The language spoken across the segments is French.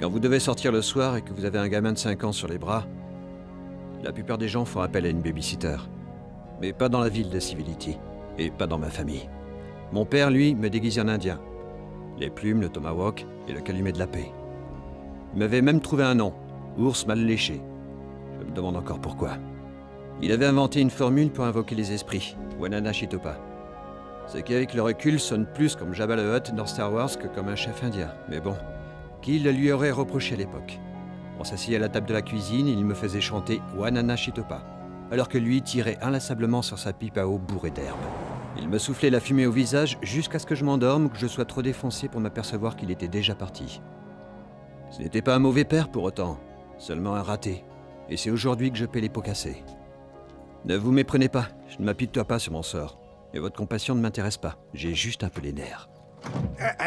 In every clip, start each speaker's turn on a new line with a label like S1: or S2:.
S1: Quand vous devez sortir le soir et que vous avez un gamin de 5 ans sur les bras, la plupart des gens font appel à une babysitter. Mais pas dans la ville de Civility, et pas dans ma famille. Mon père, lui, me déguisait en indien. Les plumes, le tomahawk et le calumet de la paix. Il m'avait même trouvé un nom, ours mal léché. Je me demande encore pourquoi. Il avait inventé une formule pour invoquer les esprits, Wanana Shitopa. Ce qui, avec le recul, sonne plus comme Jabba le Hutt dans Star Wars que comme un chef indien. Mais bon, qui le lui aurait reproché à l'époque? On s'asseyait à la table de la cuisine et il me faisait chanter Wanana Shitopa, alors que lui tirait inlassablement sur sa pipe à eau bourrée d'herbe. Il me soufflait la fumée au visage jusqu'à ce que je m'endorme ou que je sois trop défoncé pour m'apercevoir qu'il était déjà parti. Ce n'était pas un mauvais père pour autant, seulement un raté. Et c'est aujourd'hui que je paie les pots cassés. Ne vous méprenez pas, je ne m'apitoie pas sur mon sort. Et votre compassion ne m'intéresse pas, j'ai juste un peu les nerfs.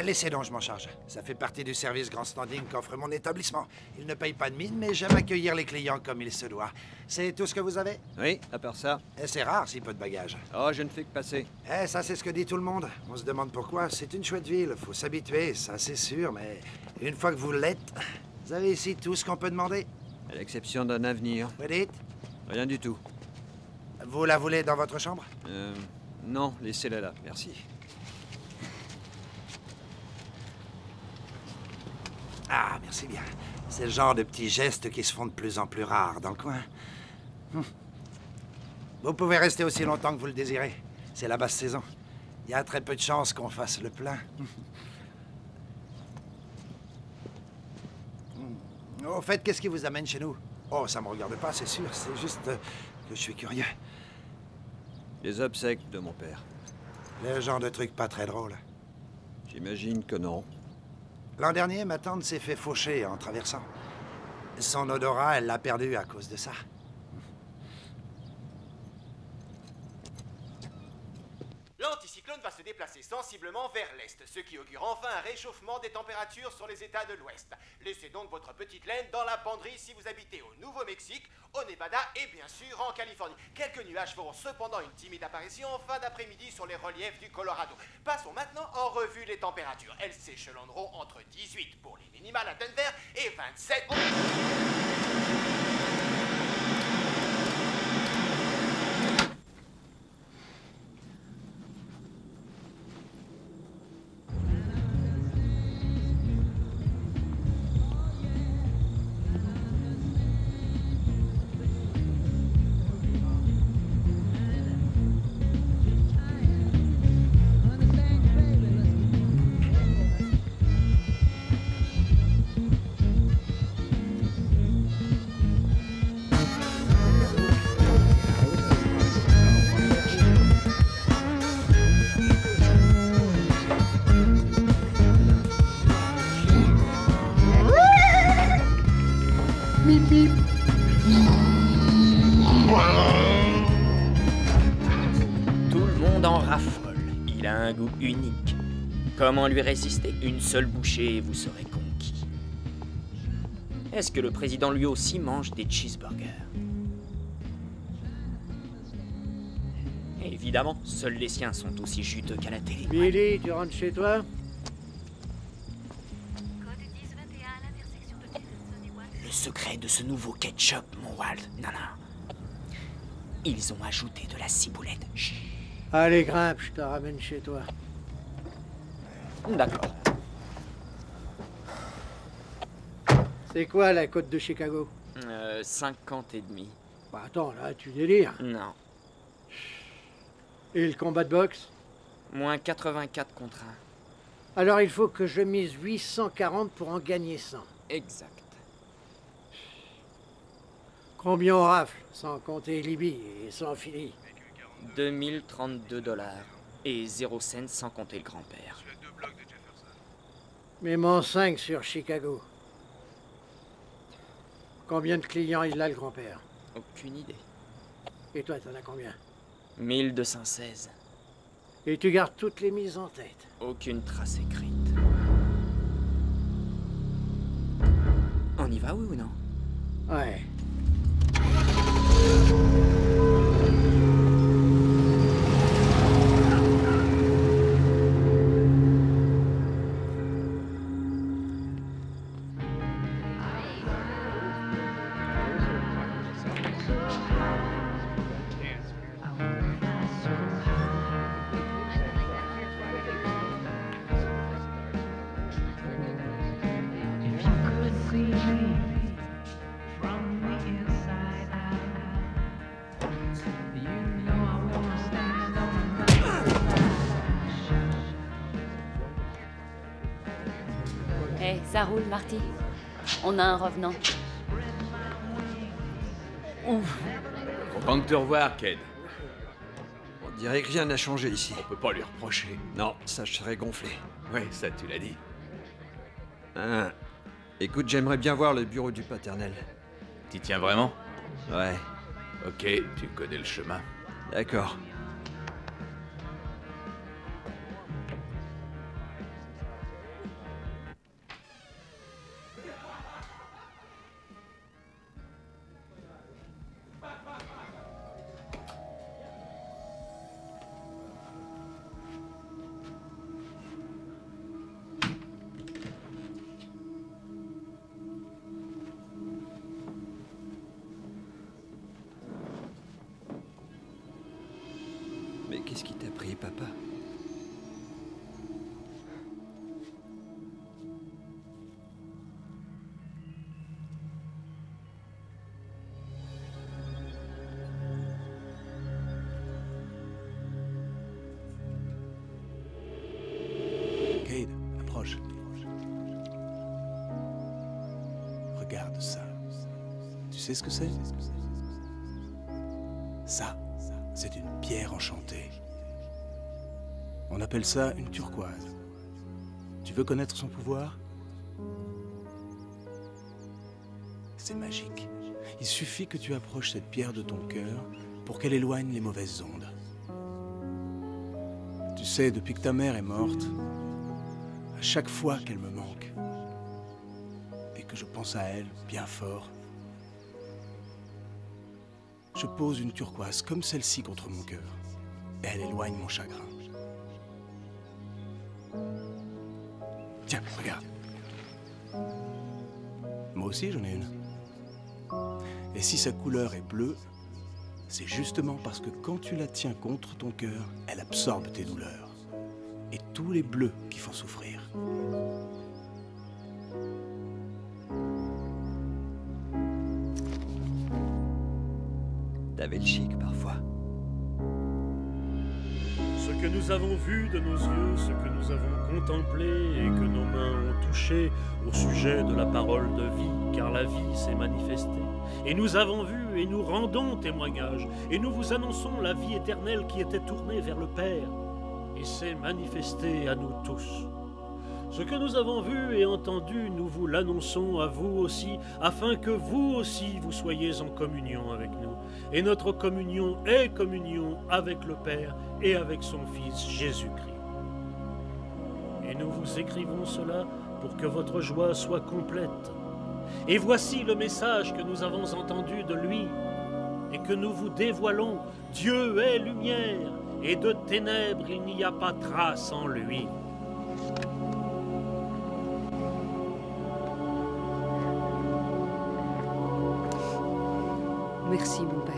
S2: Laissez donc, je m'en charge. Ça fait partie du service grand standing qu'offre mon établissement. Il ne paye pas de mine, mais j'aime accueillir les clients comme il se doit. C'est tout ce que vous avez?
S1: Oui, à part ça.
S2: C'est rare, si peu de bagages.
S1: Oh, je ne fais que passer.
S2: Ça, c'est ce que dit tout le monde. On se demande pourquoi. C'est une chouette ville, faut s'habituer, ça c'est sûr, mais une fois que vous l'êtes, vous avez ici tout ce qu'on peut demander.
S1: À l'exception d'un avenir.
S2: Vous dites?
S1: Rien du tout.
S2: Vous la voulez dans votre chambre?
S1: Non, laissez-la là, merci.
S2: Ah, merci bien. C'est le genre de petits gestes qui se font de plus en plus rares dans le coin. Vous pouvez rester aussi longtemps que vous le désirez. C'est la basse saison. Il y a très peu de chances qu'on fasse le plein. Au fait, qu'est-ce qui vous amène chez nous? Oh, ça me regarde pas, c'est sûr. C'est juste que je suis curieux.
S1: Les obsèques de mon père.
S2: Le genre de truc pas très drôle.
S1: J'imagine que non.
S2: L'an dernier, ma tante s'est fait faucher en traversant. Son odorat, elle l'a perdu à cause de ça.
S3: L'anticyclone va se déplacer sensiblement vers l'est, ce qui augure enfin un réchauffement des températures sur les États de l'Ouest. Laissez donc votre petite laine dans la penderie si vous habitez au Nouveau-Mexique, au Nevada et bien sûr en Californie. Quelques nuages feront cependant une timide apparition en fin d'après-midi sur les reliefs du Colorado. Passons maintenant en revue les températures. Elles s'échelonneront entre 18 pour les minimales à Denver et 27 pour...
S4: Unique. Comment lui résister? Une seule bouchée et vous serez conquis. Est-ce que le président lui aussi mange des cheeseburgers? Évidemment, seuls les siens sont aussi juteux qu'à la télé.
S5: Billy, tu rentres chez toi?
S4: Le secret de ce nouveau ketchup, mon Walt. Non. Ils ont ajouté de la ciboulette. Chut.
S5: Allez, grimpe, je te ramène chez toi.
S4: D'accord.
S5: C'est quoi la côte de Chicago?
S4: 50 et demi.
S5: Bah attends, là, tu délires.
S4: Non.
S5: Et le combat de boxe?
S4: Moins 84 contre 1.
S5: Alors il faut que je mise 840 pour en gagner 100.
S4: Exact.
S5: Combien on rafle, sans compter Libye et sans Philly?
S4: 2032 $ et 0 cents sans compter le grand-père.
S5: Mets-moi 5 sur Chicago. Combien de clients il a, le grand-père?
S4: Aucune idée.
S5: Et toi, t'en as combien?
S4: 1216.
S5: Et tu gardes toutes les mises en tête?
S4: Aucune trace écrite. On y va, oui ou non?
S5: Ouais.
S6: Ça roule, Marty. On a un revenant.
S7: Content de te revoir, Cade.
S1: On dirait que rien n'a changé ici.
S7: On peut pas lui reprocher.
S1: Non, ça je serais gonflé.
S7: Ouais, ça tu l'as dit.
S1: Hein. Écoute, j'aimerais bien voir le bureau du paternel.
S7: T'y tiens vraiment?
S1: Ouais,
S7: Ok, tu connais le chemin.
S1: d'accord. Mais qu'est-ce qui t'a pris, papa?
S8: Cade, approche. Regarde ça. Tu sais ce que c'est? Ça, c'est une pierre enchantée. On appelle ça une turquoise. Tu veux connaître son pouvoir? C'est magique. Il suffit que tu approches cette pierre de ton cœur pour qu'elle éloigne les mauvaises ondes. Tu sais, depuis que ta mère est morte, à chaque fois qu'elle me manque, et que je pense à elle bien fort, je pose une turquoise comme celle-ci contre mon cœur, et elle éloigne mon chagrin. Tiens, regarde. Moi aussi, j'en ai une. Et si sa couleur est bleue, c'est justement parce que quand tu la tiens contre ton cœur, elle absorbe tes douleurs. Et tous les bleus qui font souffrir.
S1: T'avais le chic parfois.
S9: Ce que nous avons vu de nos yeux, ce que nous avons contemplé et que nos mains ont touché au sujet de la parole de vie, car la vie s'est manifestée. Et nous avons vu et nous rendons témoignage, et nous vous annonçons la vie éternelle qui était tournée vers le Père, et s'est manifestée à nous tous. Ce que nous avons vu et entendu, nous vous l'annonçons à vous aussi, afin que vous aussi vous soyez en communion avec nous. Et notre communion est communion avec le Père et avec son Fils Jésus-Christ. Et nous vous écrivons cela pour que votre joie soit complète. Et voici le message que nous avons entendu de lui, et que nous vous dévoilons. Dieu est lumière, et de ténèbres il n'y a pas trace en lui.
S10: Merci, mon père.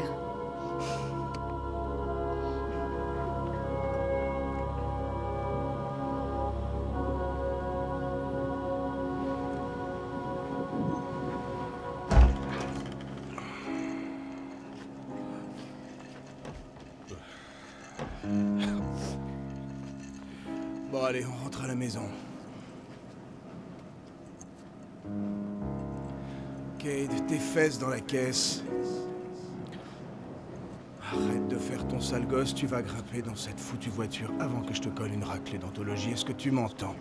S8: Bon, allez, on rentre à la maison. Cade, tes fesses dans la caisse. Arrête de faire ton sale gosse, tu vas grimper dans cette foutue voiture avant que je te colle une raclée d'anthologie. Est-ce que tu m'entends?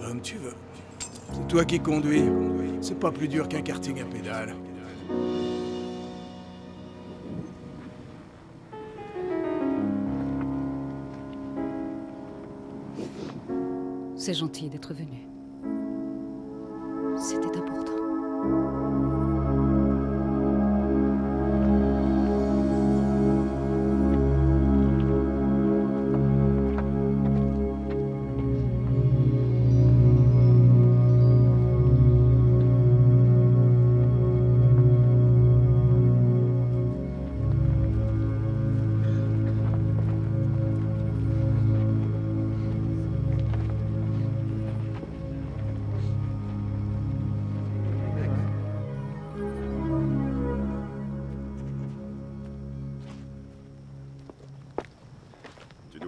S8: Comme tu veux. C'est toi qui conduis. C'est pas plus dur qu'un karting à pédales.
S10: C'est gentil d'être venu. C'était important.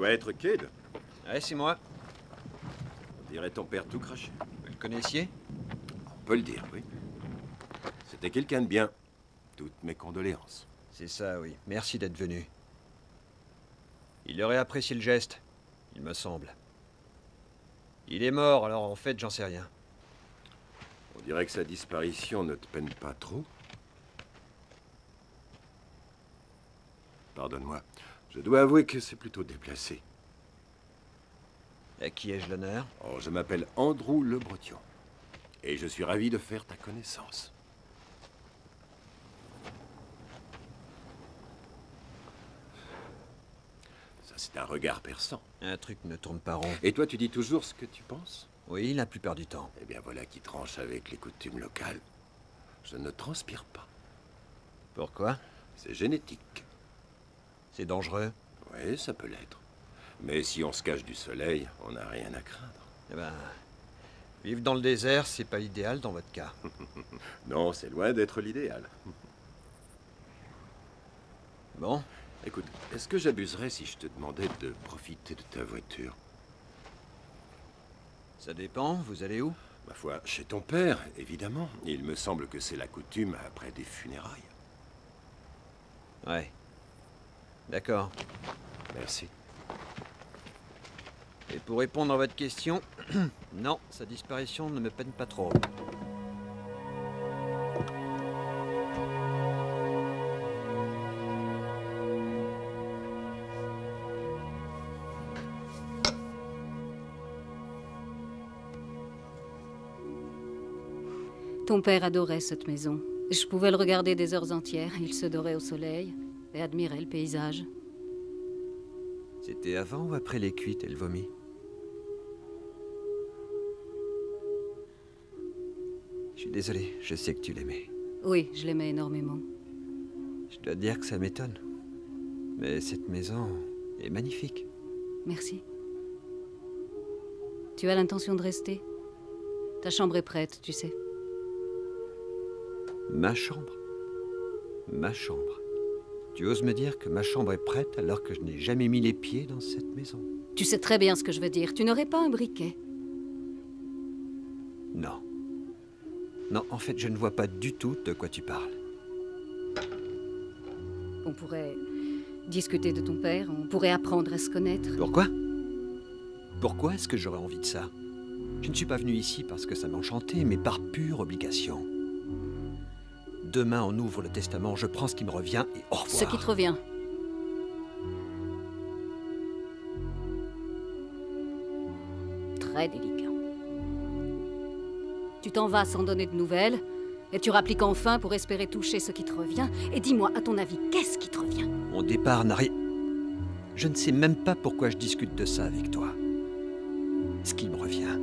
S11: doit être Cade.
S1: Ouais, c'est moi.
S11: On dirait ton père tout craché.
S1: Vous le connaissiez?
S11: On peut le dire, oui. C'était quelqu'un de bien. Toutes mes condoléances.
S1: C'est ça, oui. Merci d'être venu. Il aurait apprécié le geste, il me semble. Il est mort, alors en fait, j'en sais rien.
S11: On dirait que sa disparition ne te peine pas trop. Pardonne-moi. Je dois avouer que c'est plutôt déplacé.
S1: À qui ai-je l'honneur?
S11: Oh, je m'appelle Andrew Le Breton. Et je suis ravi de faire ta connaissance. Ça, c'est un regard perçant.
S1: Un truc ne tourne pas rond.
S11: Et toi, tu dis toujours ce que tu penses?
S1: Oui, la plupart du temps.
S11: Eh bien, voilà qui tranche avec les coutumes locales. Je ne transpire pas.
S1: Pourquoi?
S11: C'est génétique.
S1: C'est dangereux?
S11: Oui, ça peut l'être. Mais si on se cache du soleil, on n'a rien à craindre.
S1: Eh ben, vivre dans le désert, c'est pas l'idéal dans votre cas.
S11: Non, c'est loin d'être l'idéal.
S1: Bon.
S11: Écoute, est-ce que j'abuserais si je te demandais de profiter de ta voiture?
S1: Ça dépend, vous allez où?
S11: Ma foi, chez ton père, évidemment. Il me semble que c'est la coutume après des funérailles.
S1: Ouais. D'accord.
S11: Merci.
S1: Et pour répondre à votre question, non, sa disparition ne me peine pas trop.
S10: Ton père adorait cette maison. Je pouvais le regarder des heures entières. Il se dorait au soleil et admirait le paysage.
S1: C'était avant ou après les cuites et le vomi? Je suis désolé, je sais que tu l'aimais.
S10: Oui, je l'aimais énormément.
S1: Je dois te dire que ça m'étonne. Mais cette maison est magnifique.
S10: Merci. Tu as l'intention de rester? Ta chambre est prête, tu sais.
S1: Ma chambre? Ma chambre? Tu oses me dire que ma chambre est prête alors que je n'ai jamais mis les pieds dans cette maison?
S10: Tu sais très bien ce que je veux dire. Tu n'aurais pas un briquet?
S1: Non. Non, en fait, je ne vois pas du tout de quoi tu parles.
S10: On pourrait discuter de ton père, on pourrait apprendre à se connaître.
S1: Pourquoi? Pourquoi est-ce que j'aurais envie de ça? Je ne suis pas venu ici parce que ça m'enchantait, mais par pure obligation. Demain, on ouvre le testament, je prends ce qui me revient et au revoir.
S10: Ce qui te revient. Très délicat. Tu t'en vas sans donner de nouvelles, et tu rappliques enfin pour espérer toucher ce qui te revient. Et dis-moi, à ton avis, qu'est-ce qui te revient?
S1: Mon départ n'a rien... Je ne sais même pas pourquoi je discute de ça avec toi. Ce qui me revient...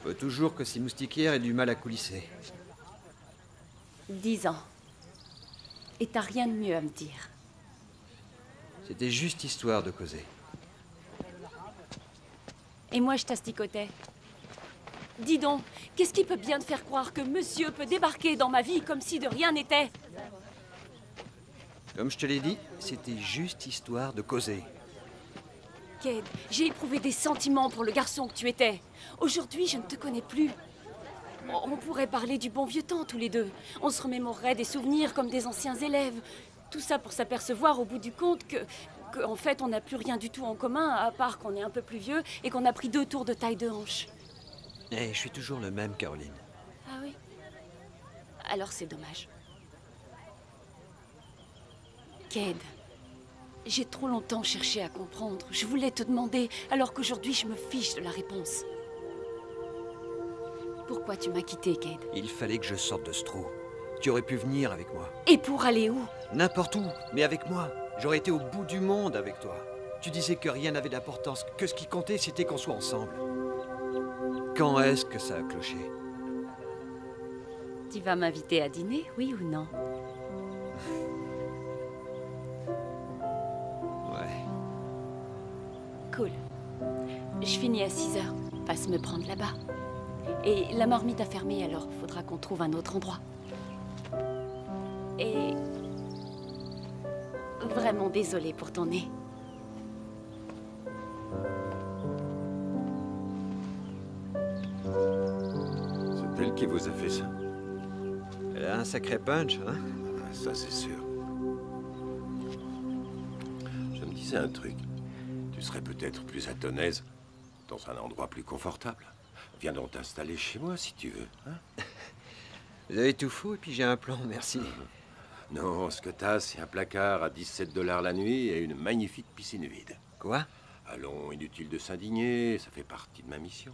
S1: Faut toujours que ces moustiquaires aient du mal à coulisser.
S6: 10 ans. Et t'as rien de mieux à me dire.
S1: C'était juste histoire de causer.
S6: Et moi, je t'asticotais. Dis donc, qu'est-ce qui peut bien te faire croire que monsieur peut débarquer dans ma vie comme si de rien n'était?
S1: Comme je te l'ai dit, c'était juste histoire de causer.
S6: Cade, j'ai éprouvé des sentiments pour le garçon que tu étais. Aujourd'hui, je ne te connais plus. On pourrait parler du bon vieux temps, tous les deux. On se remémorerait des souvenirs comme des anciens élèves. Tout ça pour s'apercevoir au bout du compte que en fait, on n'a plus rien du tout en commun, à part qu'on est un peu plus vieux et qu'on a pris 2 tours de taille de hanche.
S1: Eh, je suis toujours le même, Caroline.
S6: Ah oui? Alors c'est dommage. Cade, j'ai trop longtemps cherché à comprendre. Je voulais te demander, alors qu'aujourd'hui je me fiche de la réponse. Pourquoi tu m'as quitté, Cade?
S1: Il fallait que je sorte de ce trou. Tu aurais pu venir avec moi.
S6: Et pour aller où?
S1: N'importe où, mais avec moi. J'aurais été au bout du monde avec toi. Tu disais que rien n'avait d'importance, que ce qui comptait, c'était qu'on soit ensemble. Quand est-ce que ça a cloché?
S6: Tu vas m'inviter à dîner, oui ou non?
S1: Ouais.
S6: Cool. Je finis à 6 heures. Passe me prendre là-bas. Et la marmite a fermé, alors faudra qu'on trouve un autre endroit. Et... Vraiment désolée pour ton nez.
S11: C'est elle qui vous a fait ça?
S1: Elle a un sacré punch, hein?
S11: Ah, ça, c'est sûr. Je me disais un truc. Tu serais peut-être plus à ton aise dans un endroit plus confortable. Viens donc t'installer chez moi, si tu veux. Hein?
S1: Vous avez tout faux, et puis j'ai un plan, merci.
S11: Non, ce que t'as, c'est un placard à 17 $ la nuit et une magnifique piscine vide.
S1: Quoi?
S11: Allons, inutile de s'indigner, ça fait partie de ma mission.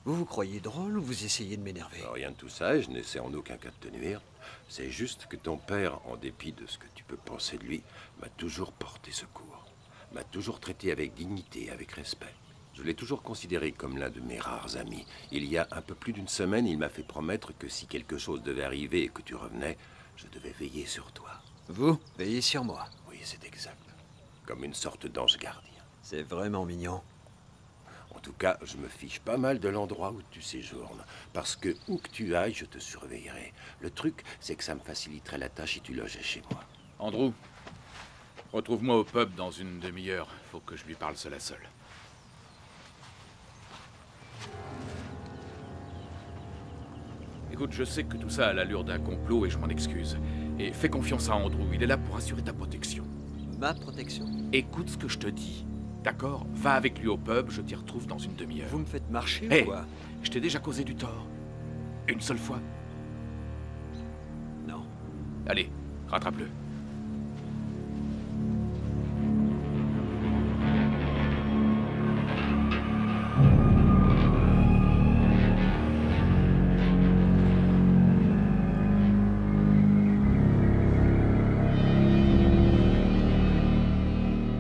S1: Vous vous croyez drôle ou vous essayez de m'énerver?
S11: Rien de tout ça, et je n'essaie en aucun cas de te nuire. C'est juste que ton père, en dépit de ce que tu peux penser de lui, m'a toujours porté secours. M'a toujours traité avec dignité, avec respect. Je l'ai toujours considéré comme l'un de mes rares amis. Il y a un peu plus d'une semaine, il m'a fait promettre que si quelque chose devait arriver et que tu revenais, je devais veiller sur toi.
S1: Vous veillez sur moi?
S11: Oui, c'est exact. Comme une sorte d'ange gardien.
S1: C'est vraiment mignon.
S11: En tout cas, je me fiche pas mal de l'endroit où tu séjournes. Parce que où que tu ailles, je te surveillerai. Le truc, c'est que ça me faciliterait la tâche si tu logeais chez moi.
S7: Andrew, retrouve-moi au pub dans une demi-heure. Faut que je lui parle seul à seul. Écoute, je sais que tout ça a l'allure d'un complot et je m'en excuse. Et fais confiance à Andrew, il est là pour assurer ta protection.
S1: Ma protection?
S7: Écoute ce que je te dis. D'accord? Va avec lui au pub, je t'y retrouve dans une demi-heure.
S1: Vous me faites marcher
S7: Hey,
S1: ou quoi?
S7: je t'ai déjà causé du tort. Une seule fois?
S1: Non.
S7: Allez, rattrape-le.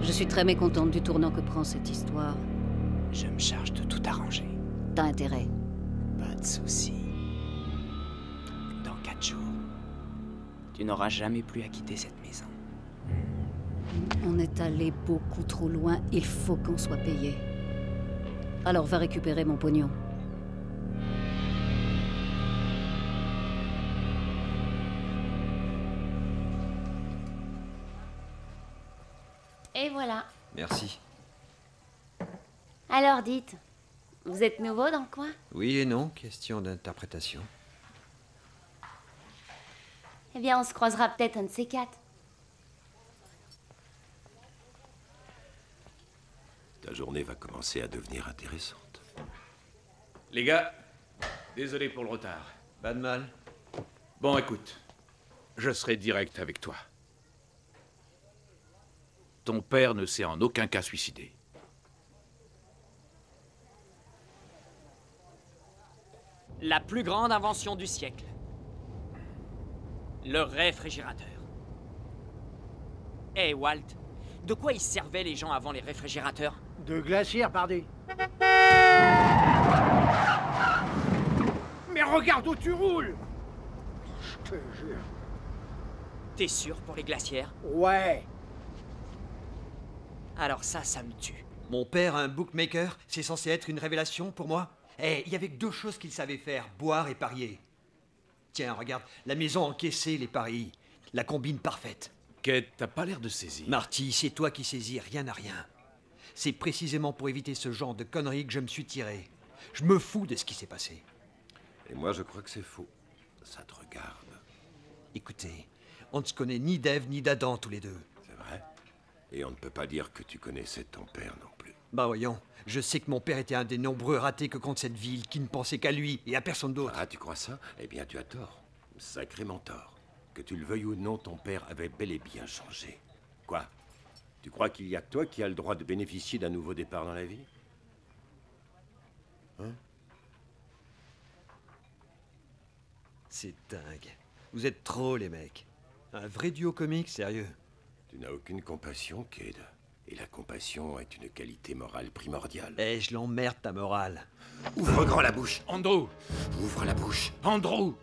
S10: Je suis très mécontente du tournant que prend cette histoire.
S12: Je me charge de tout arranger.
S10: T'as intérêt.
S12: Pas de souci. Dans 4 jours, tu n'auras jamais plus à quitter cette maison.
S10: On est allé beaucoup trop loin, il faut qu'on soit payé. Alors va récupérer mon pognon.
S6: Et voilà.
S1: Merci.
S6: Alors dites, vous êtes nouveau dans le coin?
S1: Oui et non, question d'interprétation.
S6: Eh bien, on se croisera peut-être un de ces 4.
S11: Ta journée va commencer à devenir intéressante.
S7: Les gars, désolé pour le retard.
S1: Pas de mal.
S7: Bon, écoute, je serai direct avec toi. Ton père ne s'est en aucun cas suicidé.
S4: La plus grande invention du siècle. Le réfrigérateur. Hé, Walt, de quoi ils servaient les gens avant les réfrigérateurs?
S5: De glacière, pardi. Mais regarde où tu roules! Je te jure.
S4: T'es sûr pour les glacières?
S5: Ouais.
S4: Alors ça me tue.
S1: Mon père, un bookmaker, c'est censé être une révélation pour moi? Eh, il y avait que 2 choses qu'il savait faire, boire et parier. Tiens, regarde, la maison encaissée, les paris. La combine parfaite.
S7: Kate, t'as pas l'air de saisir.
S1: Marty, c'est toi qui saisis, rien à rien. C'est précisément pour éviter ce genre de conneries que je me suis tiré. Je me fous de ce qui s'est passé.
S11: Et moi, je crois que c'est faux. Ça te regarde.
S1: Écoutez, on ne se connaît ni d'Ève ni d'Adam tous les deux.
S11: C'est vrai. Et on ne peut pas dire que tu connaissais ton père non plus.
S1: Bah voyons, je sais que mon père était un des nombreux ratés que compte cette ville, qui ne pensait qu'à lui et à personne d'autre.
S11: Ah, tu crois ça? Eh bien, tu as tort. Sacrément tort. Que tu le veuilles ou non, ton père avait bel et bien changé. Quoi? Tu crois qu'il y a que toi qui as le droit de bénéficier d'un nouveau départ dans la vie? Hein?
S1: C'est dingue. Vous êtes trop, les mecs. Un vrai duo comique, sérieux.
S11: Tu n'as aucune compassion, Cade. Et la compassion est une qualité morale primordiale.
S1: Eh, je l'emmerde ta morale.
S11: Ouvre grand la bouche.
S7: Andrew!
S11: Ouvre la bouche.
S7: Andrew!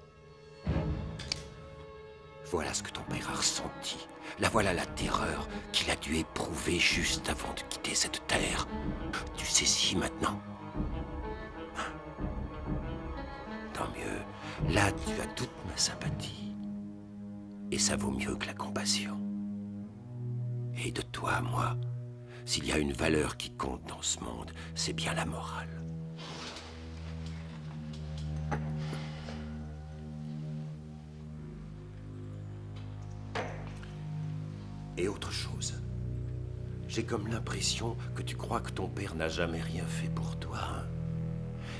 S11: Voilà ce que ton père a ressenti. Là voilà la terreur qu'il a dû éprouver juste avant de quitter cette terre. Tu saisis maintenant. Tant mieux. Là, tu as toute ma sympathie. Et ça vaut mieux que la compassion. Et de toi à moi, s'il y a une valeur qui compte dans ce monde, c'est bien la morale. Et autre chose, j'ai comme l'impression que tu crois que ton père n'a jamais rien fait pour toi. Hein?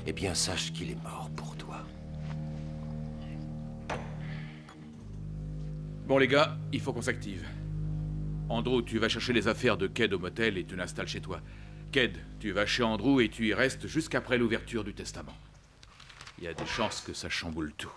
S11: Eh bien, sache qu'il est mort pour toi.
S7: Bon les gars, il faut qu'on s'active. Andrew, tu vas chercher les affaires de Ked au motel et tu l'installes chez toi. Ked, tu vas chez Andrew et tu y restes jusqu'après l'ouverture du testament. Il y a des chances que ça chamboule tout.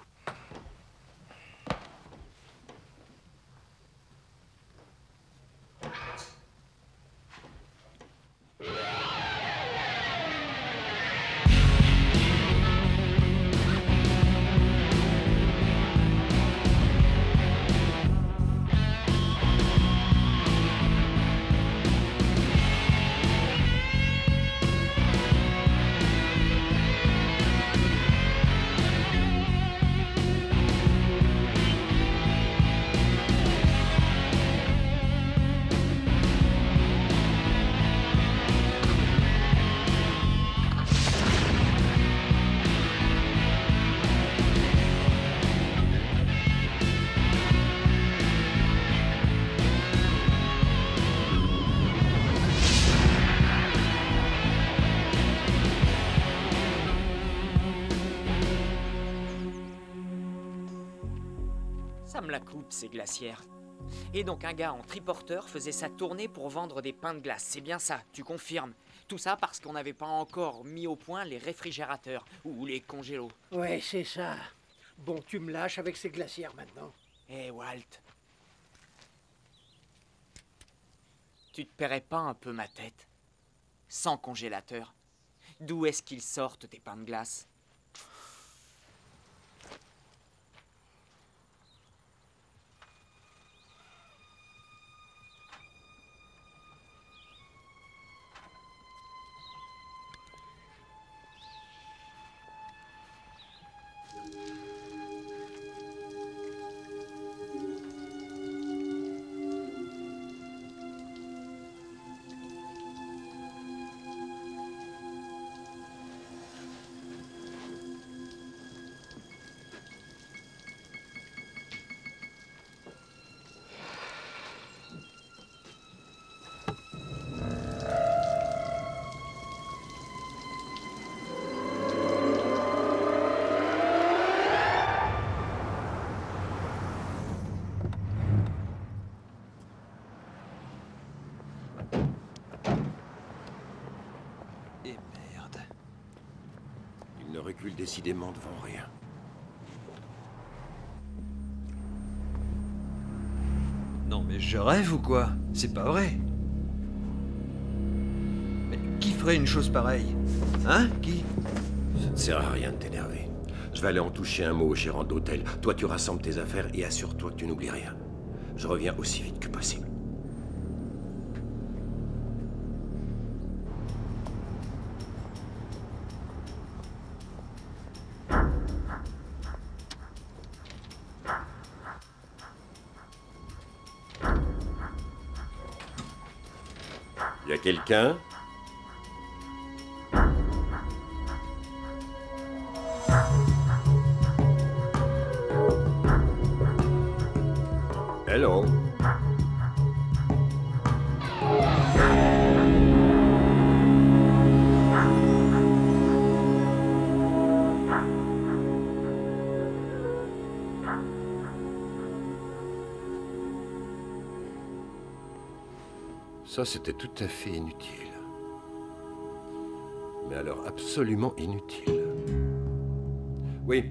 S4: Ça me la coupe, ces glacières. Et donc un gars en triporteur faisait sa tournée pour vendre des pains de glace. C'est bien ça, tu confirmes. Tout ça parce qu'on n'avait pas encore mis au point les réfrigérateurs ou les congélos.
S5: Ouais, c'est ça. Bon, tu me lâches avec ces glacières maintenant.
S4: Eh, Walt. Tu te paierais pas un peu ma tête? Sans congélateur. D'où est-ce qu'ils sortent tes pains de glace?
S11: Recule décidément devant rien.
S1: Non mais je rêve ou quoi? C'est pas vrai. Mais qui ferait une chose pareille? Hein? Qui?
S11: Ça ne sert à rien de t'énerver. Je vais aller en toucher un mot au gérant d'hôtel. Toi, tu rassembles tes affaires et assure-toi que tu n'oublies rien. Je reviens aussi vite que possible. Y a quelqu'un? Hello? Ça, c'était tout à fait inutile. Mais alors absolument inutile. Oui,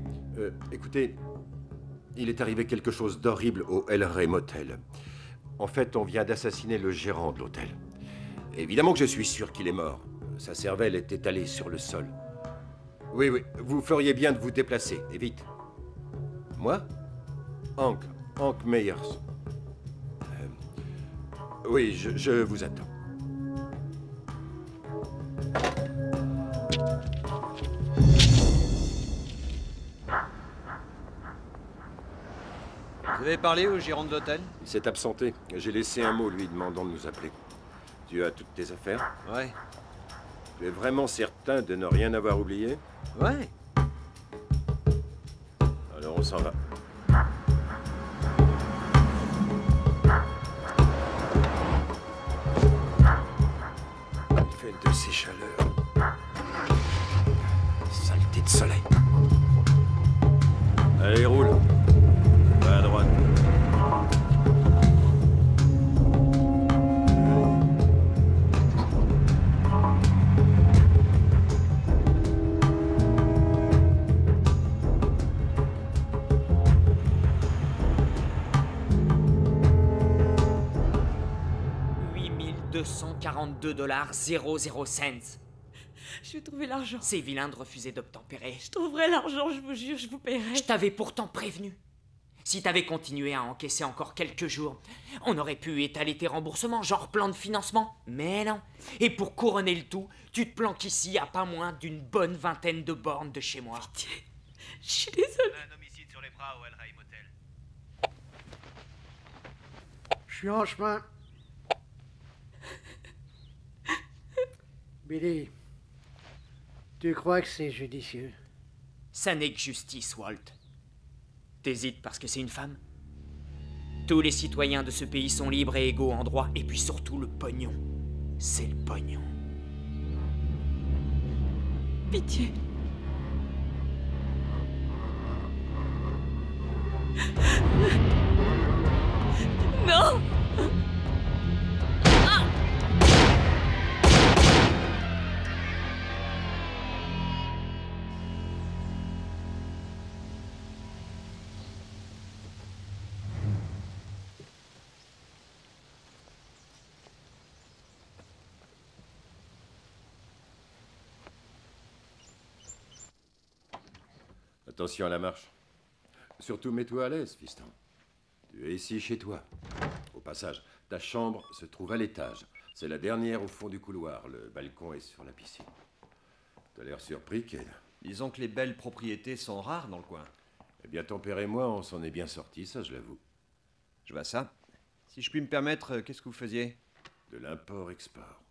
S11: écoutez, il est arrivé quelque chose d'horrible au El Rey Motel. En fait, on vient d'assassiner le gérant de l'hôtel. Évidemment que je suis sûr qu'il est mort. Sa cervelle est étalée sur le sol. Oui, oui, vous feriez bien de vous déplacer, et vite. Moi? Hank Myers. Oui, je vous attends.
S1: Vous avez parlé au gérant de l'hôtel?
S11: Il s'est absenté. J'ai laissé un mot lui demandant de nous appeler. Tu as toutes tes affaires?
S1: Ouais.
S11: Tu es vraiment certain de ne rien avoir oublié?
S1: Ouais.
S11: Alors on s'en va. Il fait de ces chaleurs. Saleté de soleil. Allez, roule. Va à droite.
S4: $8,242,00.
S6: Je vais trouver l'argent.
S4: C'est vilain de refuser d'obtempérer.
S6: Je trouverai l'argent, je vous jure, je vous paierai.
S4: Je t'avais pourtant prévenu. Si t'avais continué à encaisser encore quelques jours, on aurait pu étaler tes remboursements, genre plan de financement. Mais non. Et pour couronner le tout, tu te planques ici à pas moins d'une bonne vingtaine de bornes de chez moi.
S6: Pitié. Je suis désolée.
S3: Un homicide sur les bras au El Rey Motel.
S5: Je suis en chemin. Billy, tu crois que c'est judicieux?
S4: Ça n'est que justice, Walt. T'hésites parce que c'est une femme? Tous les citoyens de ce pays sont libres et égaux en droit, et puis surtout le pognon. C'est le pognon.
S6: Pitié. Non!
S11: Attention à la marche. Surtout mets-toi à l'aise, fiston. Tu es ici chez toi. Au passage, ta chambre se trouve à l'étage. C'est la dernière au fond du couloir. Le balcon est sur la piscine. T'as l'air surpris, Ked.
S1: Disons que les belles propriétés sont rares dans le coin.
S11: Eh bien, ton père et moi, on s'en est bien sortis, ça, je l'avoue.
S1: Je vois ça. Si je puis me permettre, qu'est-ce que vous faisiez?
S11: De l'import-export.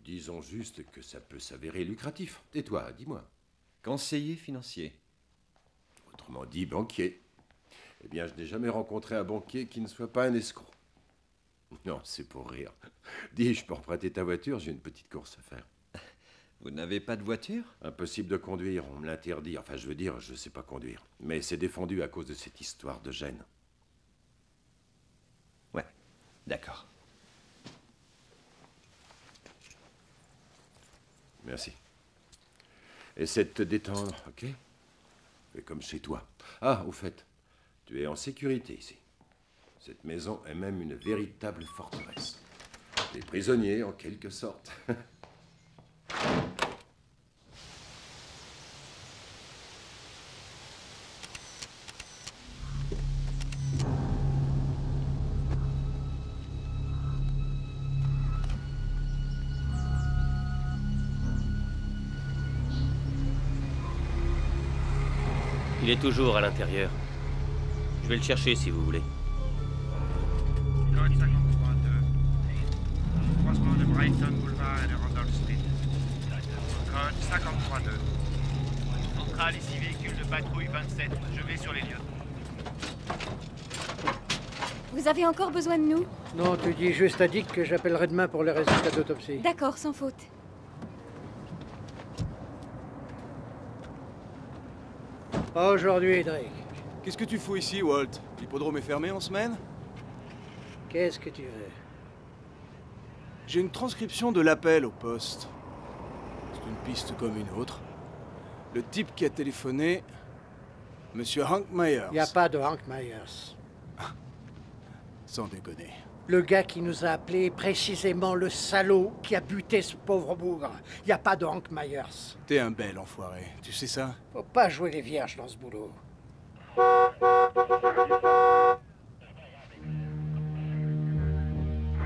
S11: Disons juste que ça peut s'avérer lucratif. Et toi, dis-moi.
S1: Conseiller financier.
S11: Autrement dit, banquier. Eh bien, je n'ai jamais rencontré un banquier qui ne soit pas un escroc. Non, c'est pour rire. Dis, je peux emprunter ta voiture, j'ai une petite course à faire.
S1: Vous n'avez pas de voiture?
S11: Impossible de conduire, on me l'interdit. Enfin, je veux dire, je ne sais pas conduire. Mais c'est défendu à cause de cette histoire de gêne.
S1: Ouais, d'accord.
S11: Merci. Essaie de te détendre, ok? Fais comme chez toi. Ah, au fait, tu es en sécurité ici. Cette maison est même une véritable forteresse. Des prisonniers, en quelque sorte.
S13: Il est toujours à l'intérieur. Je vais le chercher si vous voulez.
S14: Code 53-2. Croisement de Brighton Boulevard et de Randolph Street. Code 53-2.
S3: Centrale, ici véhicule de patrouille 27. Je vais sur les lieux.
S6: Vous avez encore besoin de nous?
S5: Non, tu dis juste à Dick que j'appellerai demain pour les résultats d'autopsie.
S6: D'accord, sans faute.
S5: Pas aujourd'hui, Drake.
S8: Qu'est-ce que tu fous ici, Walt? L'hippodrome est fermé en semaine?
S5: Qu'est-ce que tu veux?
S8: J'ai une transcription de l'appel au poste. C'est une piste comme une autre. Le type qui a téléphoné... Monsieur Hank Myers.
S5: Il n'y a pas de Hank Myers.
S8: Sans déconner.
S5: Le gars qui nous a appelés est précisément le salaud qui a buté ce pauvre bougre. Y a pas de Hank Myers.
S8: T'es un bel enfoiré, tu sais ça?
S5: Faut pas jouer les vierges dans ce boulot.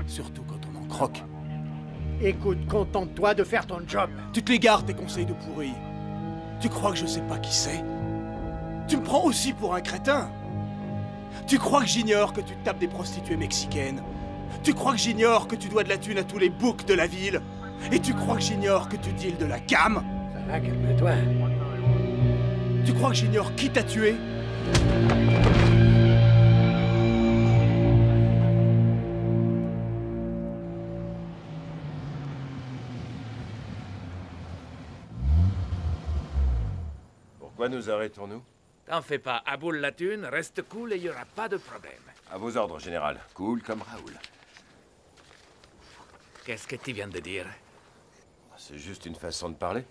S8: Surtout quand on en croque.
S5: Écoute, contente-toi de faire ton job.
S8: Tu te les gardes, tes conseils de pourri. Tu crois que je sais pas qui c'est? Tu me prends aussi pour un crétin? Tu crois que j'ignore que tu tapes des prostituées mexicaines? Tu crois que j'ignore que tu dois de la thune à tous les boucs de la ville? Et tu crois que j'ignore que tu deals de la cam?
S5: Ça va, calme-toi.
S8: Tu crois que j'ignore qui t'a tué?
S11: Pourquoi nous arrêtons-nous?
S7: T'en fais pas, aboule la thune, reste cool et il y aura pas de problème.
S11: À vos ordres, général. Cool comme Raoul.
S7: Qu'est-ce que tu viens de dire?
S11: C'est juste une façon de parler.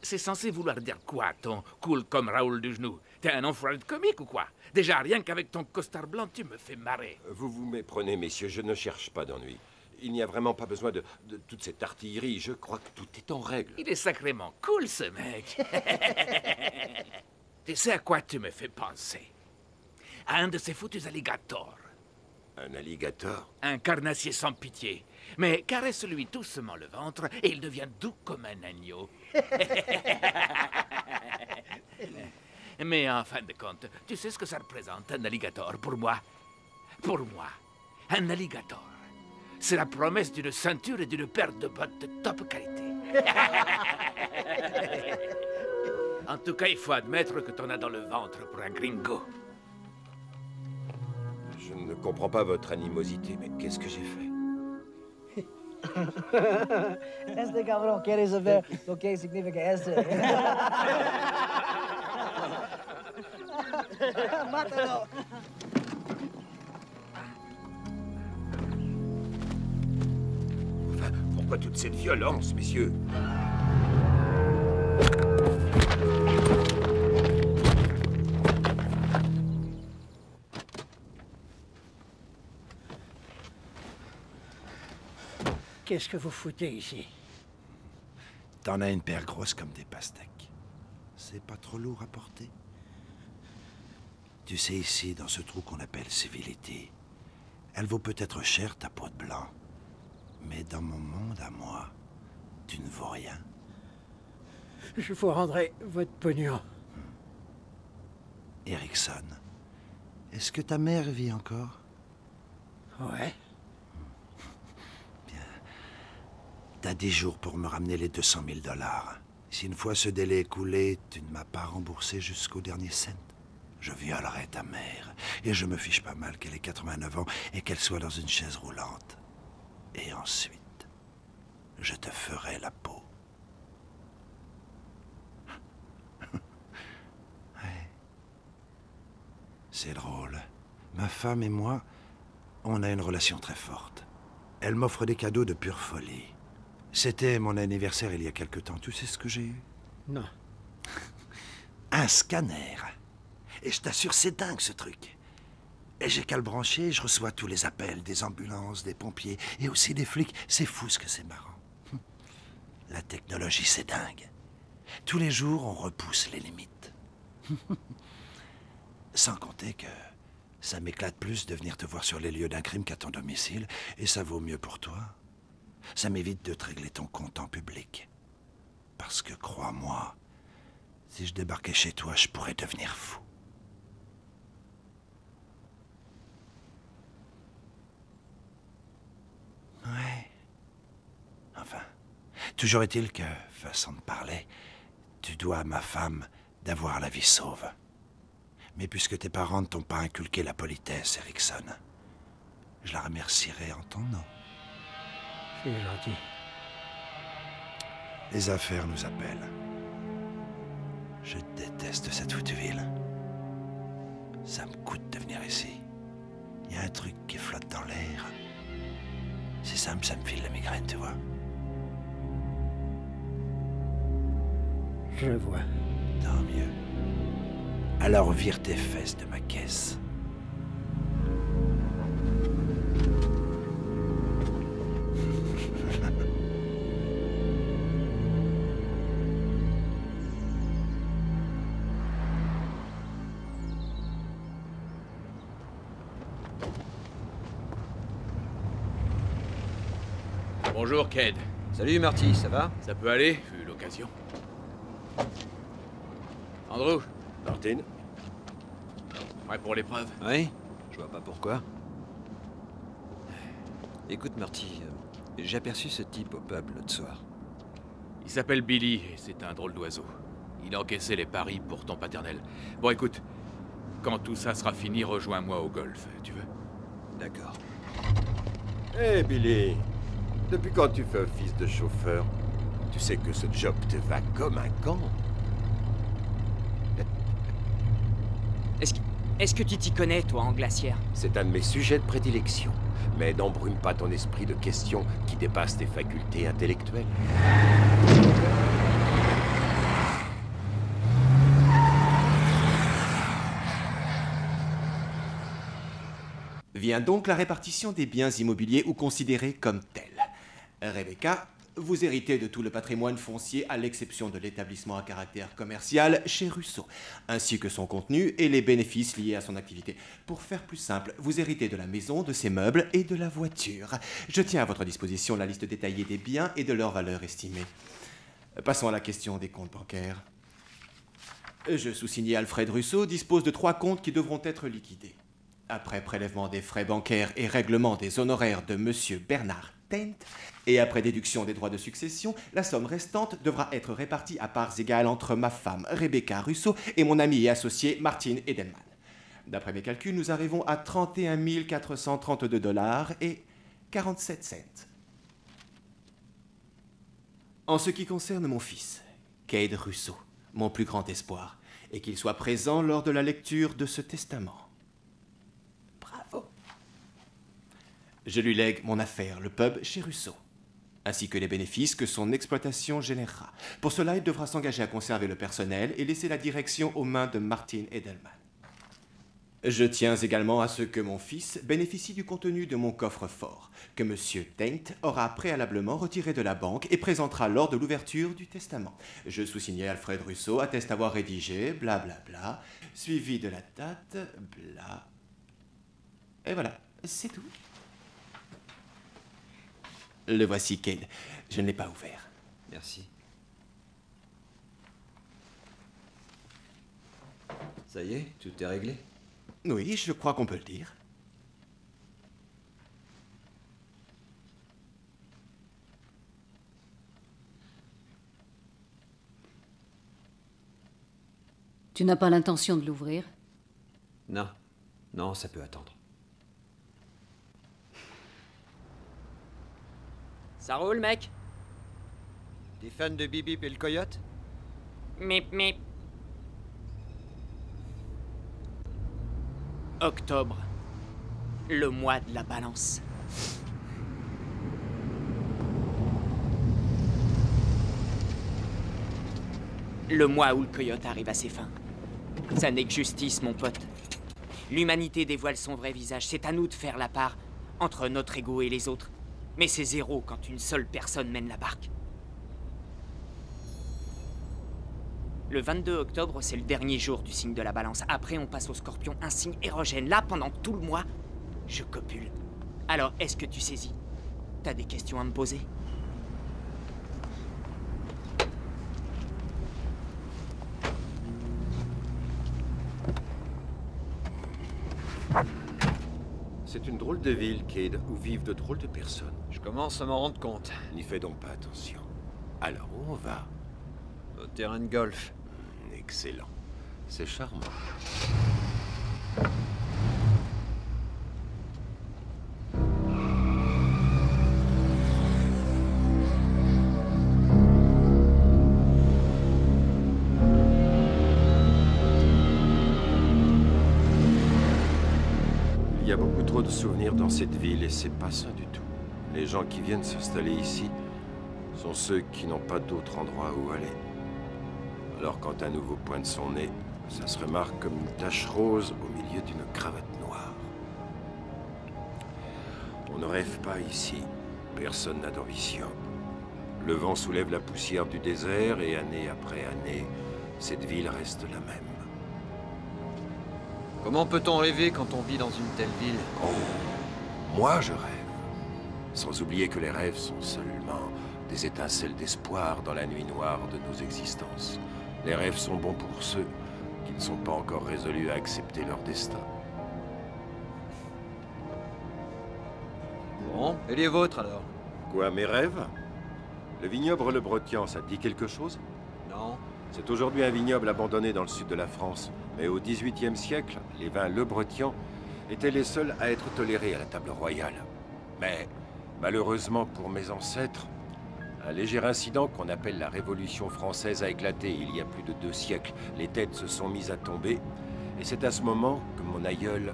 S7: C'est censé vouloir dire quoi, ton cool comme Raoul du genou? T'es un enfoiré de comique ou quoi? Déjà, rien qu'avec ton costard blanc, tu me fais marrer.
S11: Vous vous méprenez, messieurs, je ne cherche pas d'ennui. Il n'y a vraiment pas besoin de toute cette artillerie. Je crois que tout est en règle.
S7: Il est sacrément cool, ce mec. Tu sais à quoi tu me fais penser? À un de ces foutus alligators.
S11: Un alligator?
S7: Un carnassier sans pitié. Mais caresse-lui doucement le ventre et il devient doux comme un agneau. Mais en fin de compte, tu sais ce que ça représente, un alligator, pour moi? Pour moi, un alligator, c'est la promesse d'une ceinture et d'une paire de bottes de top qualité. En tout cas, il faut admettre que t'en as dans le ventre pour un gringo.
S11: Je ne comprends pas votre animosité, mais qu'est-ce que j'ai fait?
S15: Este cabrón quiere saber lo que significa este. Mátalo.
S11: Enfin, pourquoi toute cette violence, messieurs?
S5: Qu'est-ce que vous foutez ici?
S2: T'en as une paire grosse comme des pastèques. C'est pas trop lourd à porter? Tu sais, ici, dans ce trou qu'on appelle Civility, elle vaut peut-être cher ta peau de blanc. Mais dans mon monde à moi, tu ne vaux rien.
S5: Je vous rendrai votre pognon.
S2: Erickson, est-ce que ta mère vit encore?
S5: Ouais.
S2: T'as 10 jours pour me ramener les 200 000 $. Si une fois ce délai écoulé, tu ne m'as pas remboursé jusqu'au dernier cent, je violerai ta mère. Et je me fiche pas mal qu'elle ait 89 ans et qu'elle soit dans une chaise roulante. Et ensuite, je te ferai la peau. Ouais. C'est drôle. Ma femme et moi, on a une relation très forte. Elle m'offre des cadeaux de pure folie. C'était mon anniversaire il y a quelque temps. Tu sais ce que j'ai eu?
S5: Non.
S2: Un scanner. Et je t'assure, c'est dingue ce truc. Et j'ai qu'à le brancher, je reçois tous les appels des ambulances, des pompiers et aussi des flics. C'est fou ce que c'est marrant. La technologie, c'est dingue. Tous les jours, on repousse les limites. Sans compter que ça m'éclate plus de venir te voir sur les lieux d'un crime qu'à ton domicile, et ça vaut mieux pour toi. Ça m'évite de te régler ton compte en public. Parce que, crois-moi, si je débarquais chez toi, je pourrais devenir fou. Ouais. Enfin, toujours est-il que, façon de parler, tu dois à ma femme d'avoir la vie sauve. Mais puisque tes parents ne t'ont pas inculqué la politesse, Erickson, je la remercierai en ton nom.
S5: C'est gentil.
S2: Les affaires nous appellent. Je déteste cette foutue ville. Ça me coûte de venir ici. Il y a un truc qui flotte dans l'air. C'est simple, ça me file la migraine, tu vois.
S5: Je vois.
S2: Tant mieux. Alors vire tes fesses de ma caisse.
S7: Bonjour, Ked.
S1: Salut, Marty, ça va?
S7: Ça peut aller, vu l'occasion. Andrew.
S11: Martin?
S7: Prêt pour l'épreuve?
S1: Oui, je vois pas pourquoi. Écoute, Marty, j'ai aperçu ce type au pub l'autre soir.
S7: Il s'appelle Billy, et c'est un drôle d'oiseau. Il encaissait les paris pour ton paternel. Bon, écoute, quand tout ça sera fini, rejoins-moi au golf, tu veux?
S1: D'accord.
S11: Hé, Billy, depuis quand tu fais office de chauffeur? Tu sais que ce job te va comme un gant.
S4: Est-ce que tu t'y connais, toi, en glacière?
S11: C'est un de mes sujets de prédilection. Mais n'embrume pas ton esprit de questions qui dépassent tes facultés intellectuelles.
S16: Vient donc la répartition des biens immobiliers ou considérés comme tels. Rebecca, vous héritez de tout le patrimoine foncier à l'exception de l'établissement à caractère commercial chez Russo, ainsi que son contenu et les bénéfices liés à son activité. Pour faire plus simple, vous héritez de la maison, de ses meubles et de la voiture. Je tiens à votre disposition la liste détaillée des biens et de leur valeur estimée. Passons à la question des comptes bancaires. Je sous-signais Alfred Russo dispose de 3 comptes qui devront être liquidés. Après prélèvement des frais bancaires et règlement des honoraires de Monsieur Bernard Tent, et après déduction des droits de succession, la somme restante devra être répartie à parts égales entre ma femme Rebecca Russo et mon ami et associé Martin Edelman. D'après mes calculs, nous arrivons à 31 432 $ et 47 cents. En ce qui concerne mon fils, Cade Russo, mon plus grand espoir, et qu'il soit présent lors de la lecture de ce testament. Bravo. Je lui lègue mon affaire, le pub chez Russo, ainsi que les bénéfices que son exploitation générera. Pour cela, il devra s'engager à conserver le personnel et laisser la direction aux mains de Martin Edelman. Je tiens également à ce que mon fils bénéficie du contenu de mon coffre-fort, que M. Tent aura préalablement retiré de la banque et présentera lors de l'ouverture du testament. Je sous-signais Alfred Russo, atteste avoir rédigé, blablabla, suivi de la date, bla. Et voilà, c'est tout. Le voici, Cade. Je ne l'ai pas ouvert.
S1: Merci. Ça y est, tout est réglé?
S16: Oui, je crois qu'on peut le dire.
S10: Tu n'as pas l'intention de l'ouvrir?
S1: Non. Non, ça peut attendre.
S4: Ça roule, mec?
S1: T'es fan de Bip Bip et le coyote?
S4: Mip mip. Octobre. Le mois de la balance. Le mois où le coyote arrive à ses fins. Ça n'est que justice, mon pote. L'humanité dévoile son vrai visage. C'est à nous de faire la part entre notre ego et les autres. Mais c'est zéro quand une seule personne mène la barque. Le 22 octobre, c'est le dernier jour du signe de la balance. Après, on passe au scorpion, un signe érogène. Là, pendant tout le mois, je copule. Alors, est-ce que tu saisis? T'as des questions à me poser?
S11: C'est une drôle de ville, Cade, où vivent de drôles de personnes.
S1: Je commence à m'en rendre compte.
S11: N'y fais donc pas attention. Alors, où on va?
S1: Au terrain de golf.
S11: Excellent. C'est charmant. Il y a beaucoup trop de souvenirs dans cette ville et c'est pas ça du tout. Les gens qui viennent s'installer ici sont ceux qui n'ont pas d'autre endroit où aller. Alors quand un nouveau pointe son nez, ça se remarque comme une tache rose au milieu d'une cravate noire. On ne rêve pas ici. Personne n'a d'ambition. Le vent soulève la poussière du désert et année après année, cette ville reste la même.
S1: Comment peut-on rêver quand on vit dans une telle ville?
S11: Oh, moi je rêve. Sans oublier que les rêves sont seulement des étincelles d'espoir dans la nuit noire de nos existences. Les rêves sont bons pour ceux qui ne sont pas encore résolus à accepter leur destin.
S1: Bon, et les vôtres alors?
S11: Quoi, mes rêves? Le vignoble Le Bretian, ça te dit quelque chose?
S1: Non.
S11: C'est aujourd'hui un vignoble abandonné dans le sud de la France. Mais au XVIIIe siècle, les vins Le Bretian étaient les seuls à être tolérés à la table royale. Mais, malheureusement pour mes ancêtres, un léger incident qu'on appelle la Révolution française a éclaté il y a plus de 2 siècles. Les têtes se sont mises à tomber, et c'est à ce moment que mon aïeul,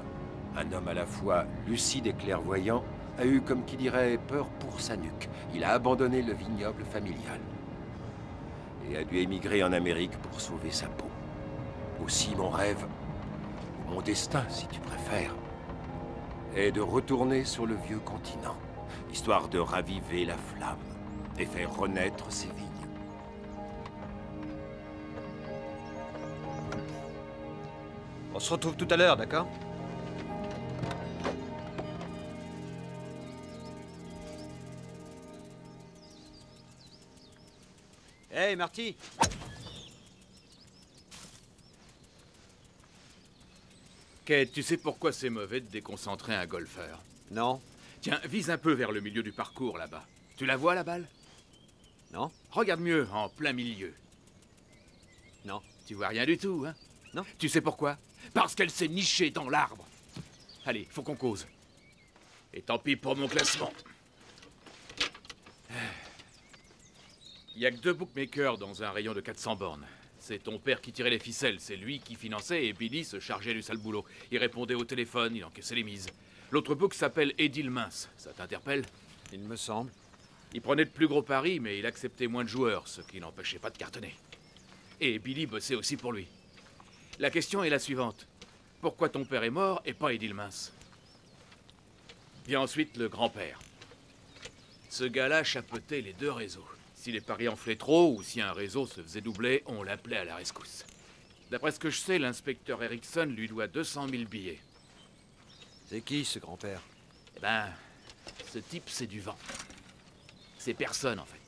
S11: un homme à la fois lucide et clairvoyant, a eu, comme qui dirait, peur pour sa nuque. Il a abandonné le vignoble familial et a dû émigrer en Amérique pour sauver sa peau. Aussi mon rêve, ou mon destin si tu préfères, est de retourner sur le vieux continent, histoire de raviver la flamme et faire renaître ces vignes.
S1: On se retrouve tout à l'heure, d'accord? Hey, Marty!
S7: Kate, tu sais pourquoi c'est mauvais de déconcentrer un golfeur?
S1: Non.
S7: Tiens, vise un peu vers le milieu du parcours, là-bas. Tu la vois, la balle?
S1: Non.
S7: Regarde mieux, en plein milieu.
S1: Non.
S7: Tu vois rien du tout, hein?
S1: Non.
S7: Tu sais pourquoi? Parce qu'elle s'est nichée dans l'arbre. Allez, faut qu'on cause. Et tant pis pour mon classement. Il y a que 2 bookmakers dans un rayon de 400 bornes. C'est ton père qui tirait les ficelles, c'est lui qui finançait et Billy se chargeait du sale boulot. Il répondait au téléphone, il encaissait les mises. L'autre book s'appelle Édile Mince, ça t'interpelle?
S1: Il me semble.
S7: Il prenait de plus gros paris, mais il acceptait moins de joueurs, ce qui n'empêchait pas de cartonner. Et Billy bossait aussi pour lui. La question est la suivante. Pourquoi ton père est mort et pas Édile Mince? Vient ensuite le grand-père. Ce gars-là chapeautait les 2 réseaux. Si les paris enflaient trop ou si un réseau se faisait doubler, on l'appelait à la rescousse. D'après ce que je sais, l'inspecteur Erickson lui doit 200 000 billets.
S1: C'est qui, ce grand-père?
S7: Eh ben, ce type, c'est du vent. C'est personne, en fait.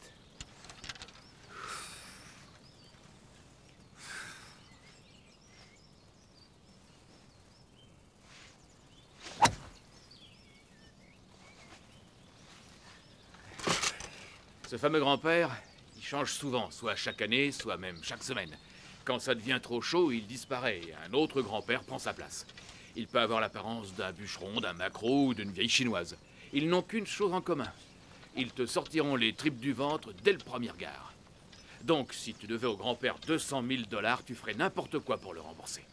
S7: Ce fameux grand-père, il change souvent, soit chaque année, soit même chaque semaine. Quand ça devient trop chaud, il disparaît et un autre grand-père prend sa place. Il peut avoir l'apparence d'un bûcheron, d'un maquereau ou d'une vieille chinoise. Ils n'ont qu'une chose en commun. Ils te sortiront les tripes du ventre dès le premier regard. Donc, si tu devais au grand-père 200 000 $, tu ferais n'importe quoi pour le rembourser.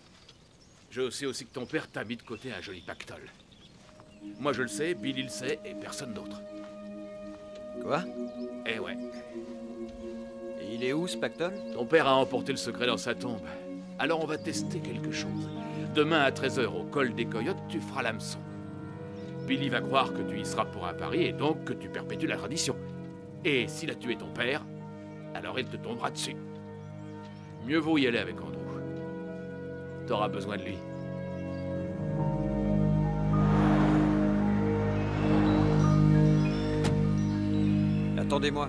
S7: Je sais aussi que ton père t'a mis de côté un joli pactole. Moi je le sais, Billy le sait et personne d'autre.
S1: Quoi?
S7: Eh ouais.
S1: Et il est où, ce pactole?
S7: Ton père a emporté le secret dans sa tombe. Alors on va tester quelque chose. Demain à 13 h au col des Coyotes, tu feras l'hameçon. Billy va croire que tu y seras pour un pari et donc que tu perpétues la tradition. Et s'il a tué ton père, alors il te tombera dessus. Mieux vaut y aller avec Andrew. T'auras besoin de lui.
S1: Attendez-moi.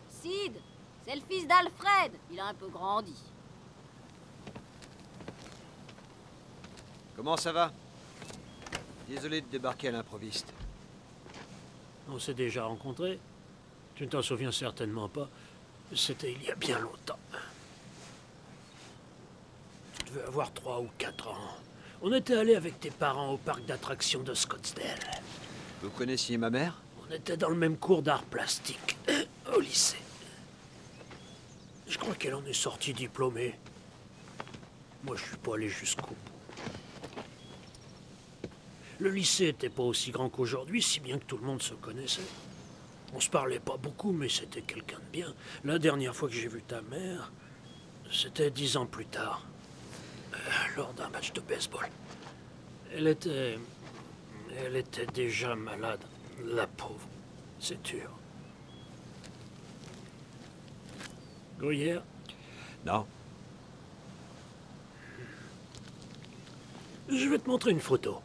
S17: Sid, c'est le fils d'Alfred. Il a un peu grandi.
S1: Comment ça va? Désolé de débarquer à l'improviste.
S9: On s'est déjà rencontrés. Tu ne t'en souviens certainement pas. C'était il y a bien longtemps. Tu devais avoir 3 ou 4 ans. On était allés avec tes parents au parc d'attractions de Scottsdale.
S1: Vous connaissiez ma mère?
S9: On était dans le même cours d'art plastique, au lycée. Je crois qu'elle en est sortie diplômée. Moi, je suis pas allé jusqu'au bout. Le lycée était pas aussi grand qu'aujourd'hui, si bien que tout le monde se connaissait. On se parlait pas beaucoup, mais c'était quelqu'un de bien. La dernière fois que j'ai vu ta mère, c'était 10 ans plus tard, lors d'un match de baseball. Elle était déjà malade, la pauvre, c'est sûr. Gruyère?
S1: Non.
S9: Je vais te montrer une photo.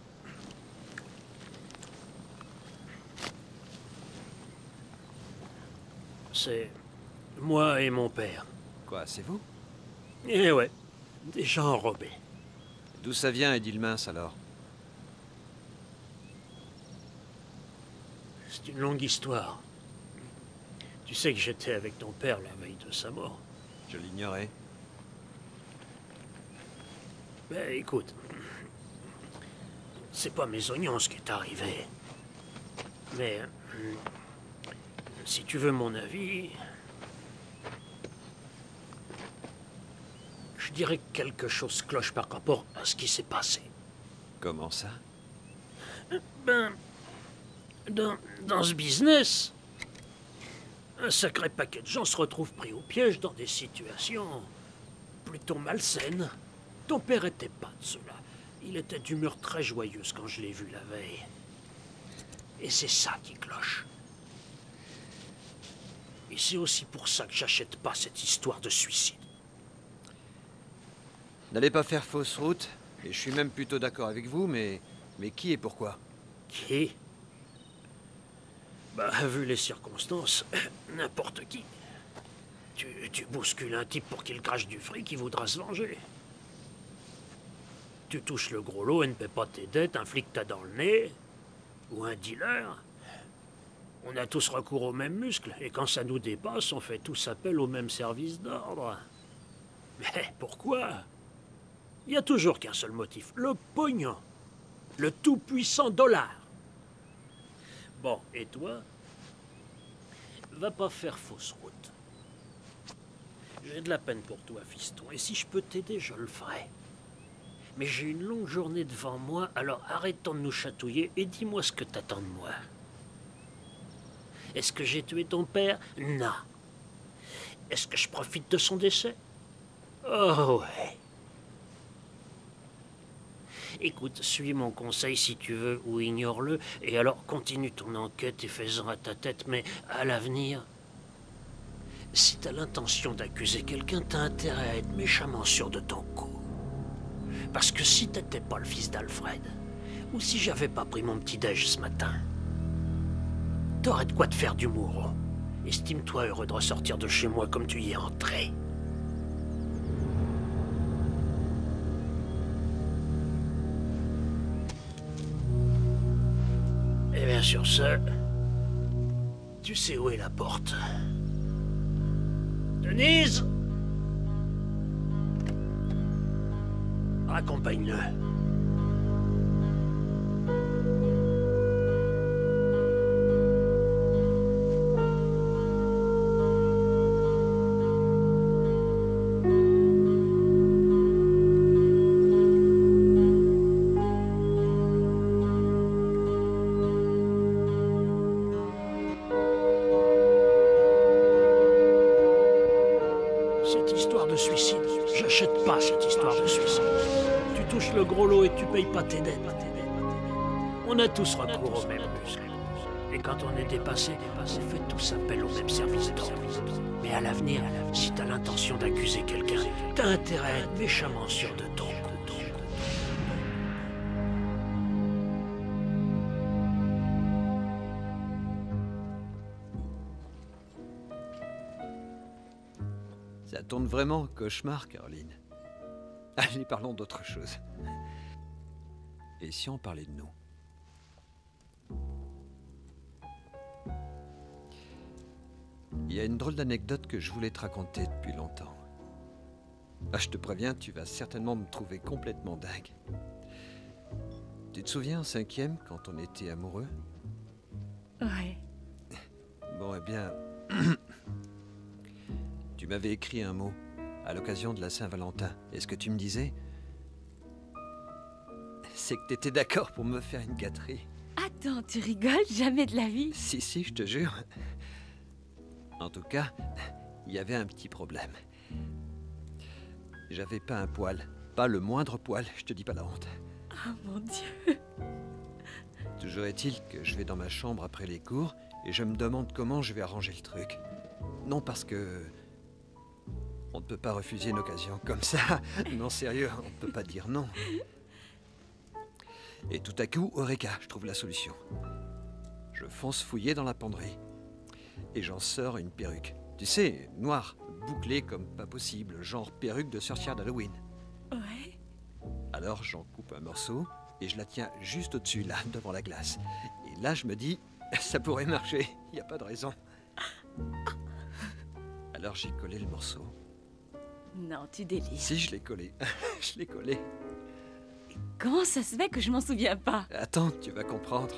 S9: C'est moi et mon père.
S1: Quoi, c'est vous?
S9: Eh ouais, déjà enrobés.
S1: D'où ça vient, Édile Mince, alors?
S9: C'est une longue histoire. Tu sais que j'étais avec ton père la veille de sa mort.
S1: Je l'ignorais.
S9: Ben écoute, c'est pas mes oignons ce qui est arrivé. Mais si tu veux mon avis, je dirais que quelque chose cloche par rapport à ce qui s'est passé.
S1: Comment ça?
S9: Ben, dans ce business, un sacré paquet de gens se retrouvent pris au piège dans des situations plutôt malsaines. Ton père était pas de cela. Il était d'humeur très joyeuse quand je l'ai vu la veille. Et c'est ça qui cloche. Et c'est aussi pour ça que j'achète pas cette histoire de suicide.
S1: N'allez pas faire fausse route, et je suis même plutôt d'accord avec vous, mais qui et pourquoi?
S9: Qui? Bah, vu les circonstances, n'importe qui. Tu bouscules un type pour qu'il crache du fric, il voudra se venger. Tu touches le gros lot et ne paies pas tes dettes, un flic t'a dans le nez, ou un dealer. On a tous recours aux mêmes muscles, et quand ça nous dépasse, on fait tous appel au même service d'ordre. Mais pourquoi? Il n'y a toujours qu'un seul motif, le pognon. Le tout-puissant dollar. Bon, et toi? Va pas faire fausse route. J'ai de la peine pour toi, fiston, et si je peux t'aider, je le ferai. Mais j'ai une longue journée devant moi, alors arrêtons de nous chatouiller et dis-moi ce que t'attends de moi. Est-ce que j'ai tué ton père? Non. Est-ce que je profite de son décès? Oh ouais. Écoute, suis mon conseil si tu veux, ou ignore-le, et alors continue ton enquête et fais-en à ta tête, mais à l'avenir, si t'as l'intention d'accuser quelqu'un, t'as intérêt à être méchamment sûr de ton coup. Parce que si t'étais pas le fils d'Alfred, ou si j'avais pas pris mon petit-déj ce matin, t'aurais de quoi te faire du mouron. Estime-toi heureux de ressortir de chez moi comme tu y es entré. Et bien sur ce, tu sais où est la porte. Denise! Accompagne-le. Cette histoire de suicide, j'achète pas cette histoire de suicide. Tu touches le gros lot et tu payes pas tes dettes. On a tous recours aux mêmes muscles. Et quand on est dépassé, on fait tous appel au même service d'ordre. Mais à l'avenir, si t'as l'intention d'accuser quelqu'un, t'as intérêt à être méchamment sûr de ton coup.
S1: Ça tourne vraiment au cauchemar, Caroline. Allez, parlons d'autre chose. Et si on parlait de nous? Il y a une drôle d'anecdote que je voulais te raconter depuis longtemps. Ah, je te préviens, tu vas certainement me trouver complètement dingue. Tu te souviens en 5e, quand on était amoureux?
S6: Ouais.
S1: Bon, eh bien... tu m'avais écrit un mot à l'occasion de la Saint-Valentin. Et ce que tu me disais, c'est que t'étais d'accord pour me faire une gâterie.
S6: Attends, tu rigoles? Jamais de la vie.
S1: Si, je te jure. En tout cas, il y avait un petit problème. J'avais pas un poil. Pas le moindre poil, je te dis pas la honte.
S6: Oh mon Dieu.
S1: Toujours est-il que je vais dans ma chambre après les cours et je me demande comment je vais arranger le truc. Non parce que peut pas refuser une occasion comme ça. Non, sérieux, on ne peut pas dire non. Et tout à coup, Eureka, je trouve la solution. Je fonce fouiller dans la penderie. Et j'en sors une perruque. Tu sais, noire, bouclée comme pas possible, genre perruque de sorcière d'Halloween.
S6: Ouais.
S1: Alors j'en coupe un morceau et je la tiens juste au-dessus, là, devant la glace. Et là, je me dis, ça pourrait marcher, il n'y a pas de raison. Alors j'ai collé le morceau.
S6: Non, tu délires.
S1: Si, je l'ai collé. Je l'ai collé.
S6: Comment ça se fait que je m'en souviens pas?
S1: Attends, tu vas comprendre.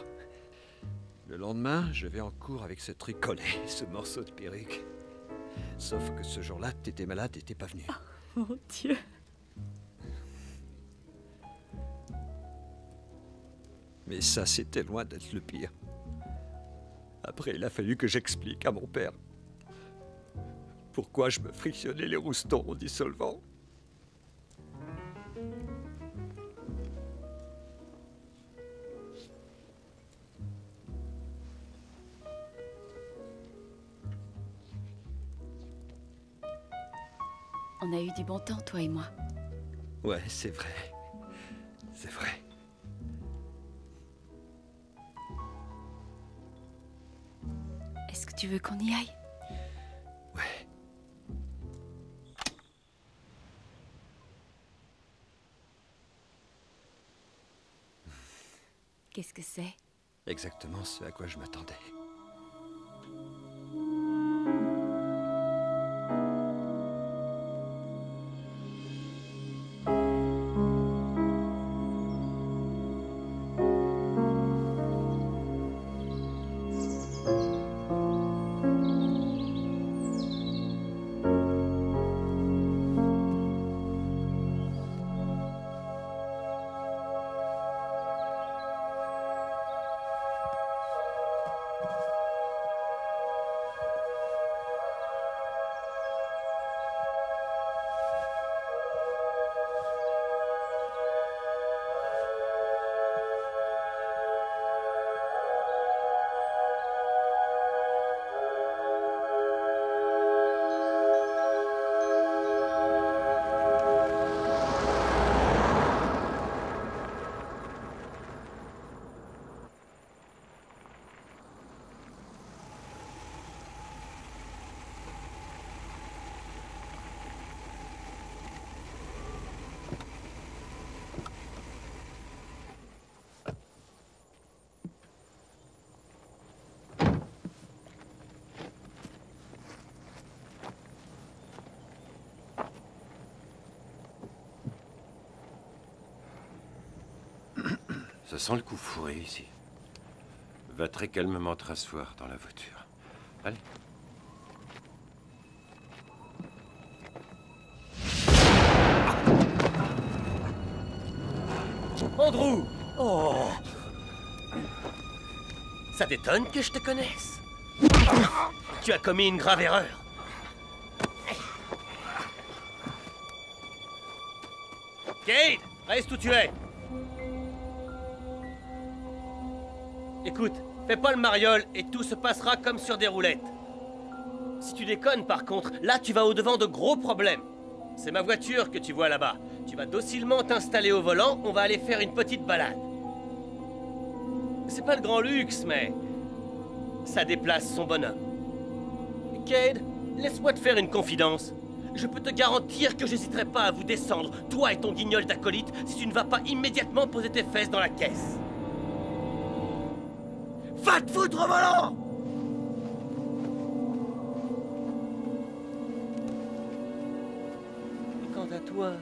S1: Le lendemain, je vais en cours avec ce truc collé, ce morceau de perruque. Sauf que ce jour-là, t'étais malade et t'es pas venu.
S6: Oh mon Dieu.
S1: Mais ça, c'était loin d'être le pire. Après, il a fallu que j'explique à mon père pourquoi je me frictionnais les roustons en dissolvant.
S6: On a eu du bon temps, toi et moi.
S1: Ouais, c'est vrai. C'est vrai.
S6: Est-ce que tu veux qu'on y aille?
S1: Ouais.
S6: Qu'est-ce que c'est?
S1: Exactement ce à quoi je m'attendais.
S11: Ça sent le coup fourré ici. Va très calmement te rasseoir dans la voiture. Allez.
S13: Andrew! Oh! Ça t'étonne que je te connaisse? Tu as commis une grave erreur. Cade! Reste où tu es! Écoute, fais pas le mariole et tout se passera comme sur des roulettes. Si tu déconnes par contre, là tu vas au-devant de gros problèmes. C'est ma voiture que tu vois là-bas. Tu vas docilement t'installer au volant, on va aller faire une petite balade. C'est pas le grand luxe, mais ça déplace son bonhomme. Cade, laisse-moi te faire une confidence. Je peux te garantir que j'hésiterai pas à vous descendre, toi et ton guignol d'acolyte, si tu ne vas pas immédiatement poser tes fesses dans la caisse. Va te foutre au volant! Quant à toi,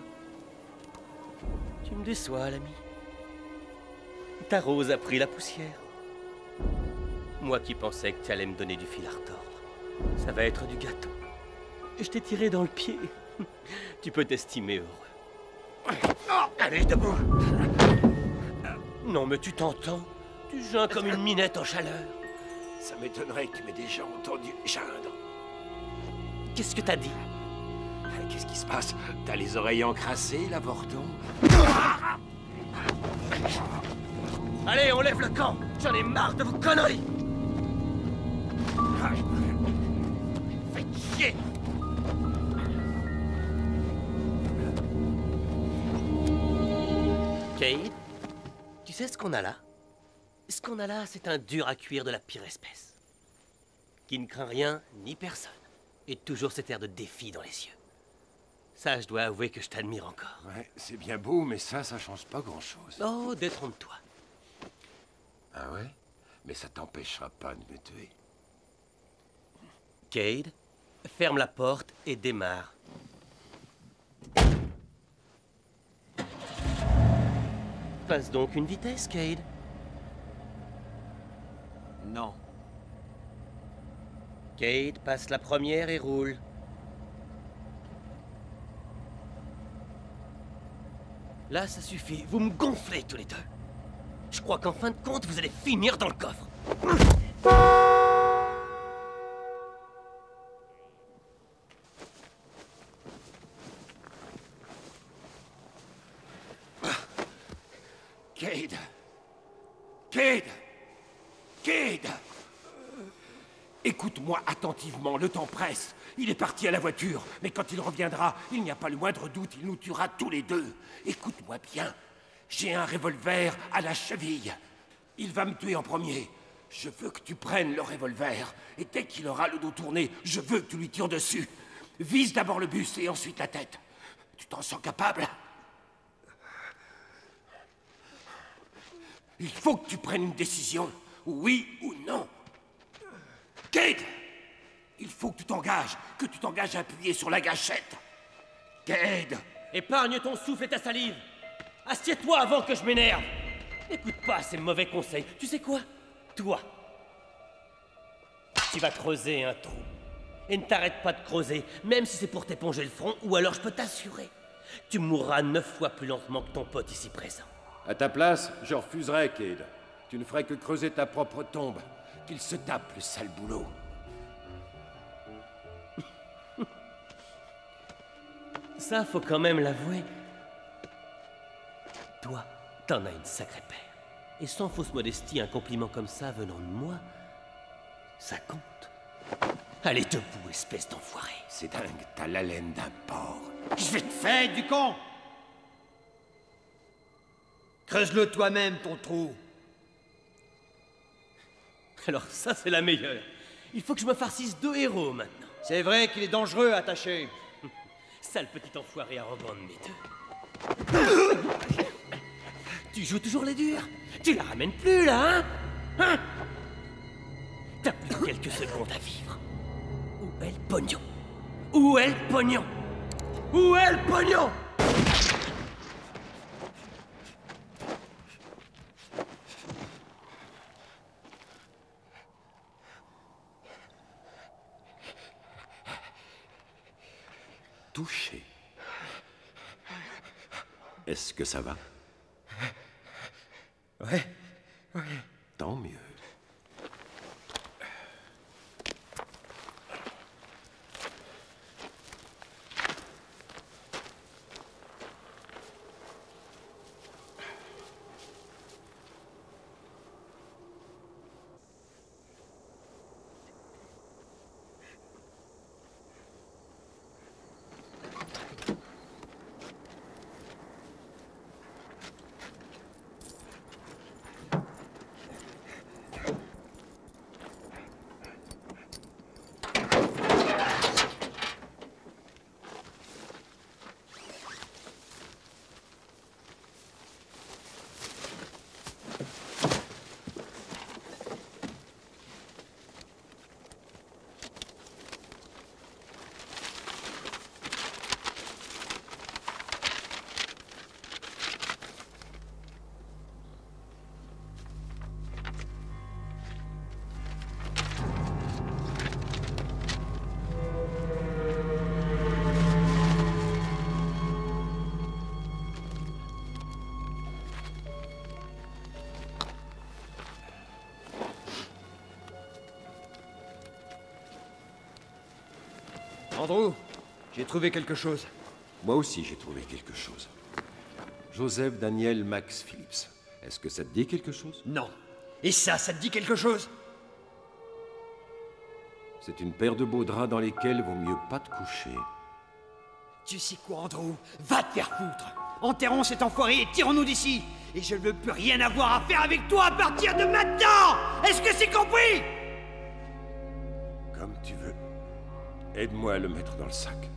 S13: tu me déçois, l'ami. Ta rose a pris la poussière. Moi qui pensais que tu allais me donner du fil à retordre. Ça va être du gâteau. Je t'ai tiré dans le pied. Tu peux t'estimer heureux. Allez, debout! Non, mais tu t'entends? Tu geins comme une minette en chaleur.
S11: Ça m'étonnerait que tu m'aies déjà entendu geindre.
S13: Qu'est-ce que t'as dit?
S11: Qu'est-ce qui se passe? T'as les oreilles encrassées, l'avorton?
S13: Allez, on lève le camp! J'en ai marre de vos conneries! Faites chier! Cade, tu sais ce qu'on a là? Ce qu'on a là, c'est un dur à cuire de la pire espèce. Qui ne craint rien ni personne. Et toujours cet air de défi dans les yeux. Ça, je dois avouer que je t'admire encore.
S11: Ouais, c'est bien beau, mais ça change pas grand-chose.
S13: Oh, détrompe-toi.
S11: Ah ouais? Mais ça t'empêchera pas de me tuer.
S13: Cade, ferme la porte et démarre. Passe donc une vitesse, Cade.
S1: Non.
S13: Cade, passe la première et roule. Là, ça suffit. Vous me gonflez tous les deux. Je crois qu'en fin de compte, vous allez finir dans le coffre.
S11: Cade! Cade! Cade! Écoute-moi attentivement, le temps presse. Il est parti à la voiture, mais quand il reviendra, il n'y a pas le moindre doute, il nous tuera tous les deux. Écoute-moi bien. J'ai un revolver à la cheville. Il va me tuer en premier. Je veux que tu prennes le revolver, et dès qu'il aura le dos tourné, je veux que tu lui tires dessus. Vise d'abord le buste et ensuite la tête. Tu t'en sens capable? Il faut que tu prennes une décision, oui ou non. Cade! Il faut que tu t'engages à appuyer sur la gâchette. Cade!
S13: Épargne ton souffle et ta salive. Assieds-toi avant que je m'énerve. N'écoute pas ces mauvais conseils. Tu sais quoi? Toi, tu vas creuser un trou. Et ne t'arrête pas de creuser, même si c'est pour t'éponger le front, ou alors je peux t'assurer, tu mourras 9 fois plus lentement que ton pote ici présent.
S11: À ta place, je refuserais, Cade. Tu ne ferais que creuser ta propre tombe. Qu'il se tape, le sale boulot.
S13: Ça, faut quand même l'avouer. Toi, t'en as une sacrée paire. Et sans fausse modestie, un compliment comme ça venant de moi, ça compte. Allez debout, espèce d'enfoiré.
S11: C'est dingue, t'as l'haleine d'un porc.
S1: Je vais te faire du con! Creuse-le toi-même, ton trou.
S13: Alors ça, c'est la meilleure. Il faut que je me farcisse 2 héros maintenant.
S1: C'est vrai qu'il est dangereux, attaché.
S13: Sale petit enfoiré arrogant de mes deux. Tu joues toujours les durs? Tu la ramènes plus, là, hein? T'as plus que quelques secondes à vivre. Où est le pognon? Où est le pognon? Où est le pognon?
S11: Touché. Est-ce que ça va?
S1: Ouais.
S11: Tant mieux.
S1: Andrew, j'ai trouvé quelque chose.
S11: Moi aussi, j'ai trouvé quelque chose. Joseph Daniel Max Phillips. Est-ce que ça te dit quelque chose?
S1: Non. Et ça te dit quelque chose?
S11: C'est une paire de beaux draps dans lesquels vaut mieux pas te coucher.
S18: Tu sais quoi, Andrew? Va te faire foutre! Enterrons cet enfoiré et tirons-nous d'ici! Et je ne veux plus rien avoir à faire avec toi à partir de maintenant! Est-ce que c'est compris?
S11: Comme tu veux. Aide-moi à le mettre dans le sac.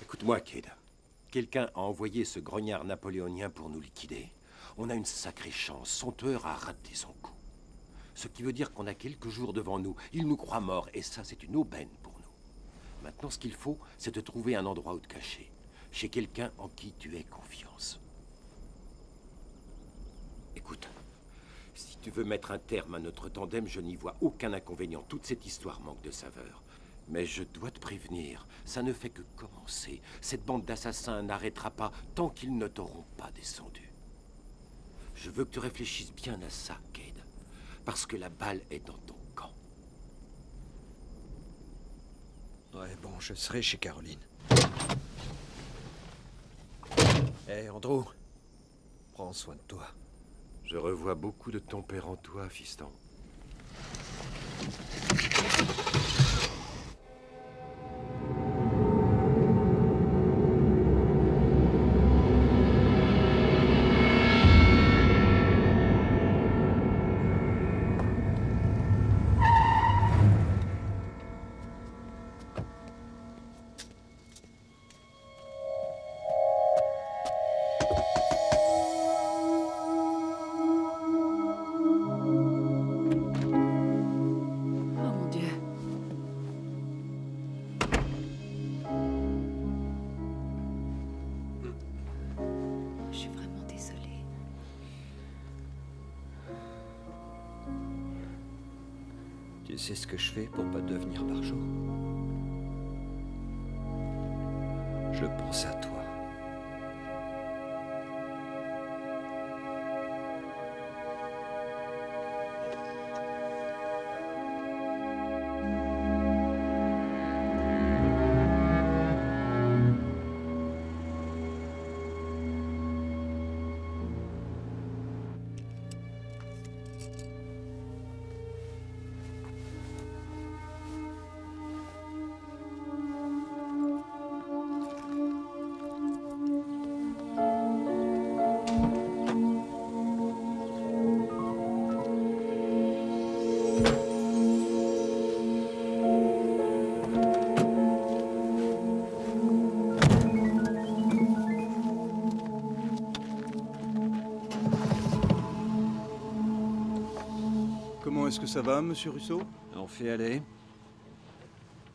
S11: Écoute-moi, Kid. Quelqu'un a envoyé ce grognard napoléonien pour nous liquider. On a une sacrée chance. Son tueur a raté son coup. Ce qui veut dire qu'on a quelques jours devant nous. Il nous croit morts, et ça, c'est une aubaine pour nous. Maintenant, ce qu'il faut, c'est de trouver un endroit où te cacher. Chez quelqu'un en qui tu aies confiance. Écoute, si tu veux mettre un terme à notre tandem, je n'y vois aucun inconvénient. Toute cette histoire manque de saveur. Mais je dois te prévenir, ça ne fait que commencer. Cette bande d'assassins n'arrêtera pas tant qu'ils ne t'auront pas descendu. Je veux que tu réfléchisses bien à ça, Cade. Parce que la balle est dans ton camp.
S1: Ouais, bon, je serai chez Caroline. Hé, Andrew, prends soin de toi.
S11: Je revois beaucoup de ton père en toi, fiston.
S1: Tu sais ce que je fais pour pas devenir barjot? Je pense à toi.
S8: Comment est-ce que ça va, monsieur Russo?
S1: On fait aller.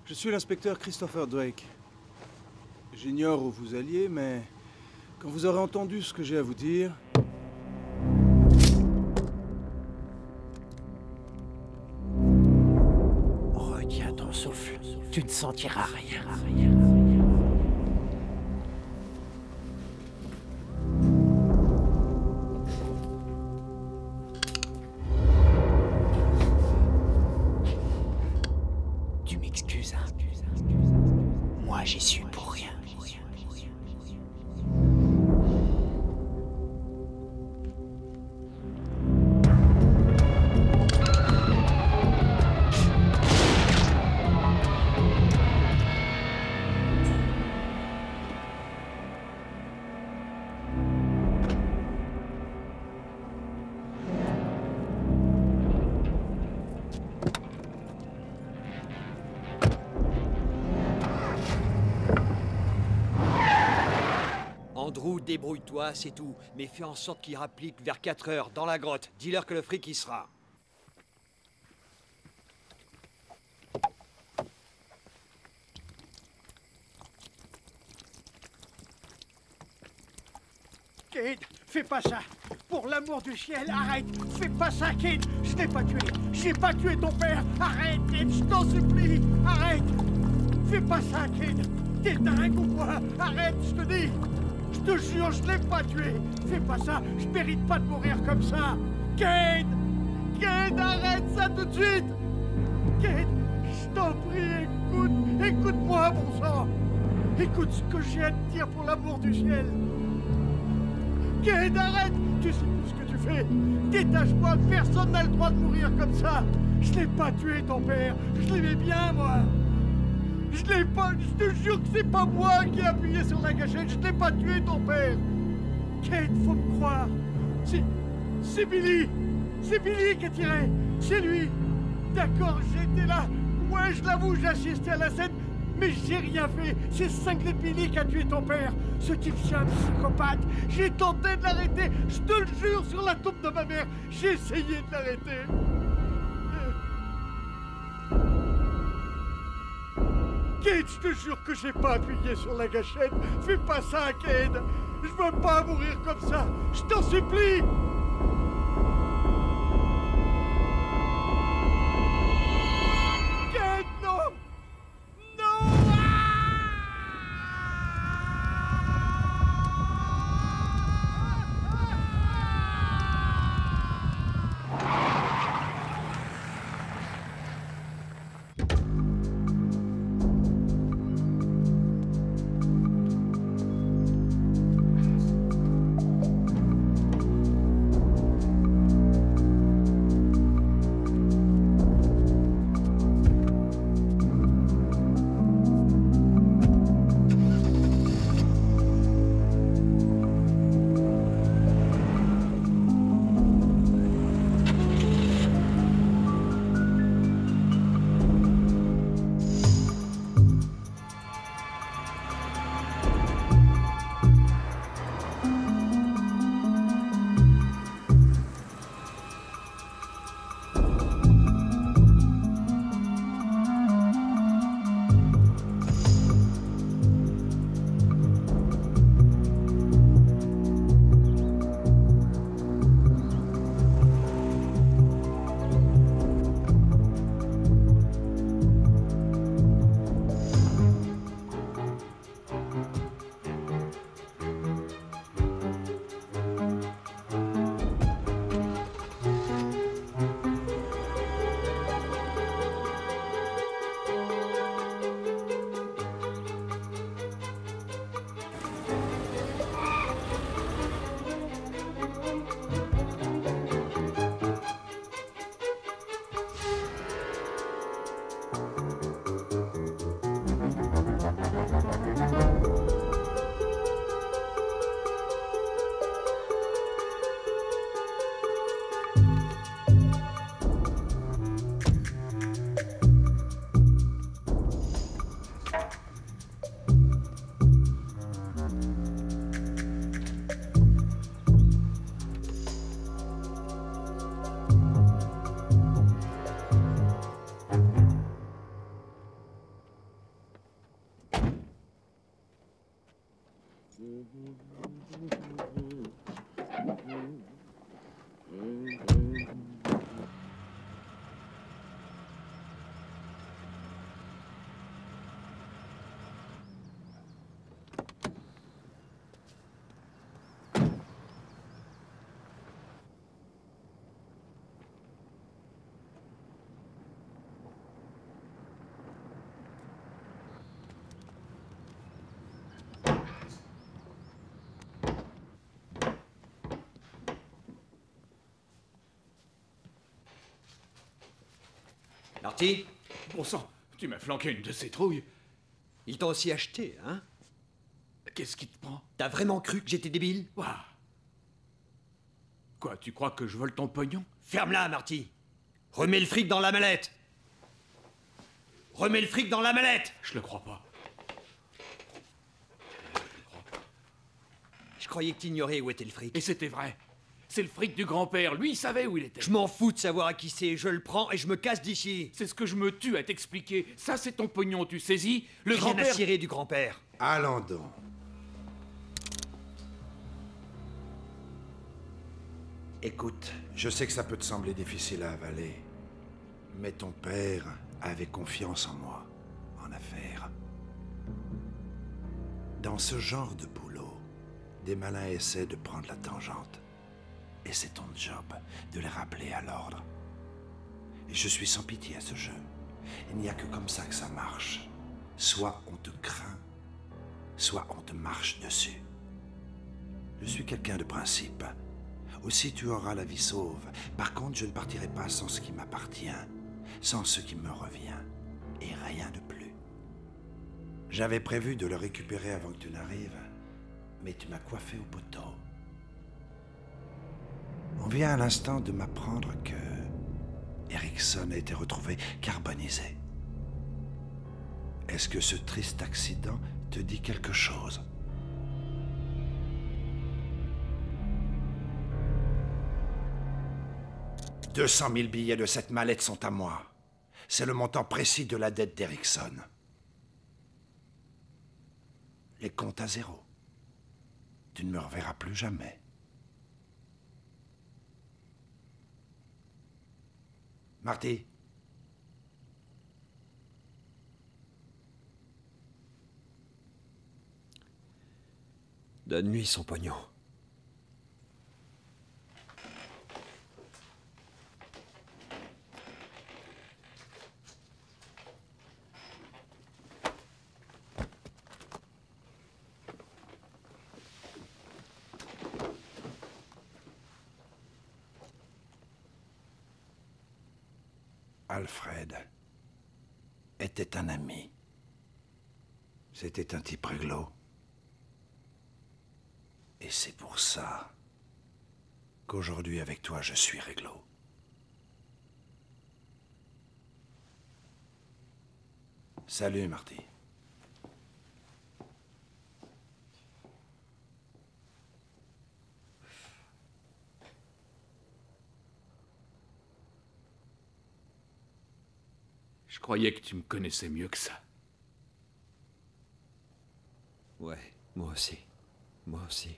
S8: Je suis l'inspecteur Christopher Drake. J'ignore où vous alliez, mais quand vous aurez entendu ce que j'ai à vous dire...
S5: Retiens ton souffle. Tu ne sentiras rien.
S12: Tu m'excuses, hein? Moi, j'y suis pour rien.
S18: Andrew, débrouille-toi, c'est tout. Mais fais en sorte qu'il rapplique vers 4 heures, dans la grotte. Dis-leur que le fric y sera.
S5: Cade, fais pas ça. Pour l'amour du ciel, arrête. Fais pas ça, Cade. Je t'ai pas tué. J'ai pas tué ton père. Arrête, Cade, je t'en supplie. Arrête. Fais pas ça, Cade. T'es dingue ou quoi? Arrête, je te dis. Je te jure, je l'ai pas tué. Fais pas ça. Je mérite pas de mourir comme ça. Cade. Cade, arrête ça tout de suite. Cade, je t'en prie, écoute. Écoute-moi, bon sang. Écoute ce que j'ai à te dire pour l'amour du ciel. Cade, arrête! Tu sais plus ce que tu fais. Détache-moi, personne n'a le droit de mourir comme ça. Je n'ai pas tué ton père. Je l'aimais bien, moi. Je l'ai pas... Je te jure que c'est pas moi qui ai appuyé sur la gâchette. Je n'ai pas tué ton père. Cade, faut me croire. C'est Billy. C'est Billy qui a tiré. C'est lui. D'accord, j'étais là. Ouais, je l'avoue, j'ai assisté à la scène. Mais j'ai rien fait. C'est cinglé Billy qui a tué ton père. Ce type, c'est un psychopathe. J'ai tenté de l'arrêter. Je te le jure sur la tombe de ma mère. J'ai essayé de l'arrêter. Cade, je te jure que j'ai pas appuyé sur la gâchette. Fais pas ça, Cade. Je veux pas mourir comme ça. Je t'en supplie. Cade, non.
S1: Marty?
S7: Bon sang, tu m'as flanqué une de ces trouilles.
S1: Ils t'ont aussi acheté, hein?
S7: Qu'est-ce qui te prend?
S1: T'as vraiment cru que j'étais débile?
S7: Ouah. Quoi, tu crois que je vole ton pognon?
S1: Ferme-la, Marty. Remets le fric dans la mallette. Remets le fric dans la mallette.
S7: Je le crois pas.
S1: Je croyais que t'ignorais où était le fric.
S7: Et c'était vrai. C'est le fric du grand-père. Lui, il savait où il était.
S1: Je m'en fous de savoir à qui c'est. Je le prends et je me casse d'ici.
S7: C'est ce que je me tue à t'expliquer. Ça, c'est ton pognon, tu saisis? Le
S1: Rien
S7: grand-père...
S1: à cirer du grand-père.
S2: Allons donc. Écoute, je sais que ça peut te sembler difficile à avaler, mais ton père avait confiance en moi, en affaires. Dans ce genre de boulot, des malins essaient de prendre la tangente. Et c'est ton job de les rappeler à l'ordre. Et je suis sans pitié à ce jeu. Il n'y a que comme ça que ça marche. Soit on te craint, soit on te marche dessus. Je suis quelqu'un de principe. Aussi tu auras la vie sauve. Par contre, je ne partirai pas sans ce qui m'appartient, sans ce qui me revient, et rien de plus. J'avais prévu de le récupérer avant que tu n'arrives, mais tu m'as coiffé au poteau. On vient à l'instant de m'apprendre que Erickson a été retrouvé carbonisé. Est-ce que ce triste accident te dit quelque chose? « 200 000 billets de cette mallette sont à moi. C'est le montant précis de la dette d'Erickson. Les comptes à zéro. Tu ne me reverras plus jamais. » Marty?
S1: Donne-lui son pognon.
S2: Alfred était un ami. C'était un type réglo. Et c'est pour ça qu'aujourd'hui, avec toi, je suis réglo. Salut, Marty.
S7: Je croyais que tu me connaissais mieux que ça.
S1: Ouais, moi aussi. Moi aussi.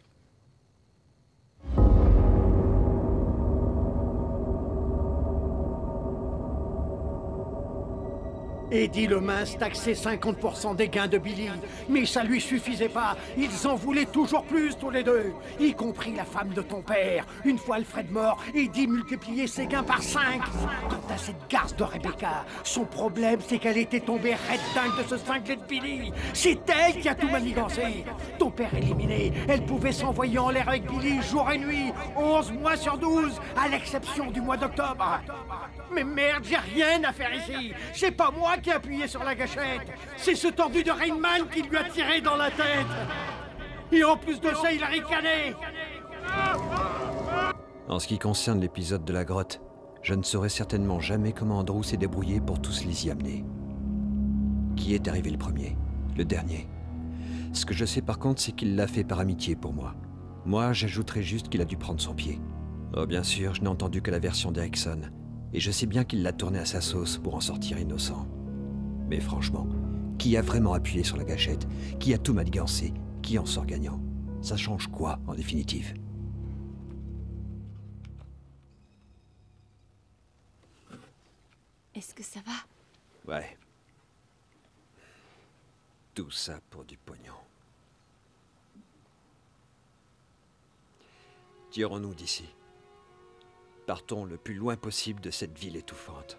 S5: Eddie le mince taxait 50% des gains de Billy, mais ça lui suffisait pas. Ils en voulaient toujours plus tous les deux, y compris la femme de ton père. Une fois Alfred mort, Eddie multipliait ses gains par 5. Quant à cette garce de Rebecca, son problème c'est qu'elle était tombée raide dingue de ce cinglé de Billy. C'est elle qui a tout manigancé. Ton père éliminé, elle pouvait s'envoyer en l'air avec Billy jour et nuit, 11 mois sur 12, à l'exception du mois d'octobre. Mais merde, j'ai rien à faire ici. C'est pas moi qui ai appuyé sur la gâchette. C'est ce tordu de Rainman qui lui a tiré dans la tête. Et en plus de ça, il a ricané.
S1: En ce qui concerne l'épisode de la grotte, je ne saurais certainement jamais comment Andrew s'est débrouillé pour tous les y amener. Qui est arrivé le premier? Le dernier? Ce que je sais par contre, c'est qu'il l'a fait par amitié pour moi. Moi, j'ajouterais juste qu'il a dû prendre son pied. Oh bien sûr, je n'ai entendu que la version d'Erickson. Et je sais bien qu'il l'a tourné à sa sauce pour en sortir innocent. Mais franchement, qui a vraiment appuyé sur la gâchette? Qui a tout manigancé? Qui en sort gagnant? Ça change quoi, en définitive?
S6: Est-ce que ça va?
S1: Ouais. Tout ça pour du pognon. Tirons-nous d'ici. Partons le plus loin possible de cette ville étouffante.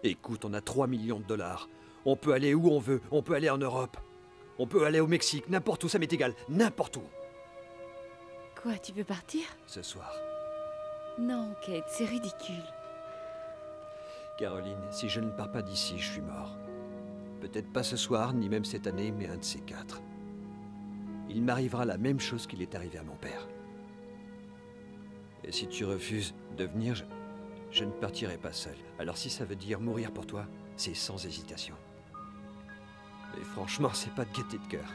S1: Écoute, on a 3 millions de dollars. On peut aller où on veut. On peut aller en Europe. On peut aller au Mexique. N'importe où, ça m'est égal. N'importe où.
S6: Quoi, tu veux partir?
S1: Ce soir.
S6: Non, Kate, c'est ridicule.
S1: Caroline, si je ne pars pas d'ici, je suis mort. Peut-être pas ce soir, ni même cette année, mais un de ces 4. Il m'arrivera la même chose qu'il est arrivé à mon père. Et si tu refuses de venir, je ne partirai pas seul. Alors si ça veut dire mourir pour toi, c'est sans hésitation. Mais franchement, c'est pas de gaieté de cœur.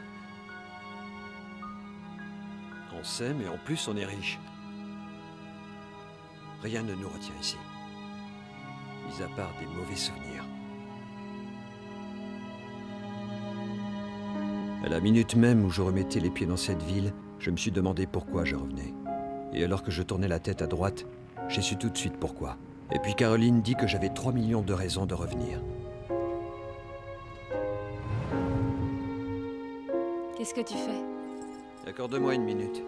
S1: On s'aime et en plus on est riche. Rien ne nous retient ici. Mis à part des mauvais souvenirs. À la minute même où je remettais les pieds dans cette ville, je me suis demandé pourquoi je revenais. Et alors que je tournais la tête à droite, j'ai su tout de suite pourquoi. Et puis Caroline dit que j'avais 3 millions de raisons de revenir.
S6: Qu'est-ce que tu fais?
S1: Accorde-moi une minute.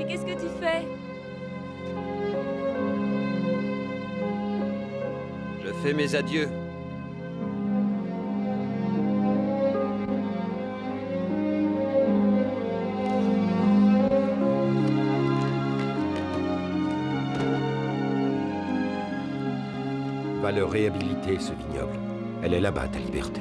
S6: Mais qu'est-ce que tu fais?
S1: Je fais mes adieux.
S11: Va le réhabiliter, ce vignoble. Elle est là-bas, ta liberté.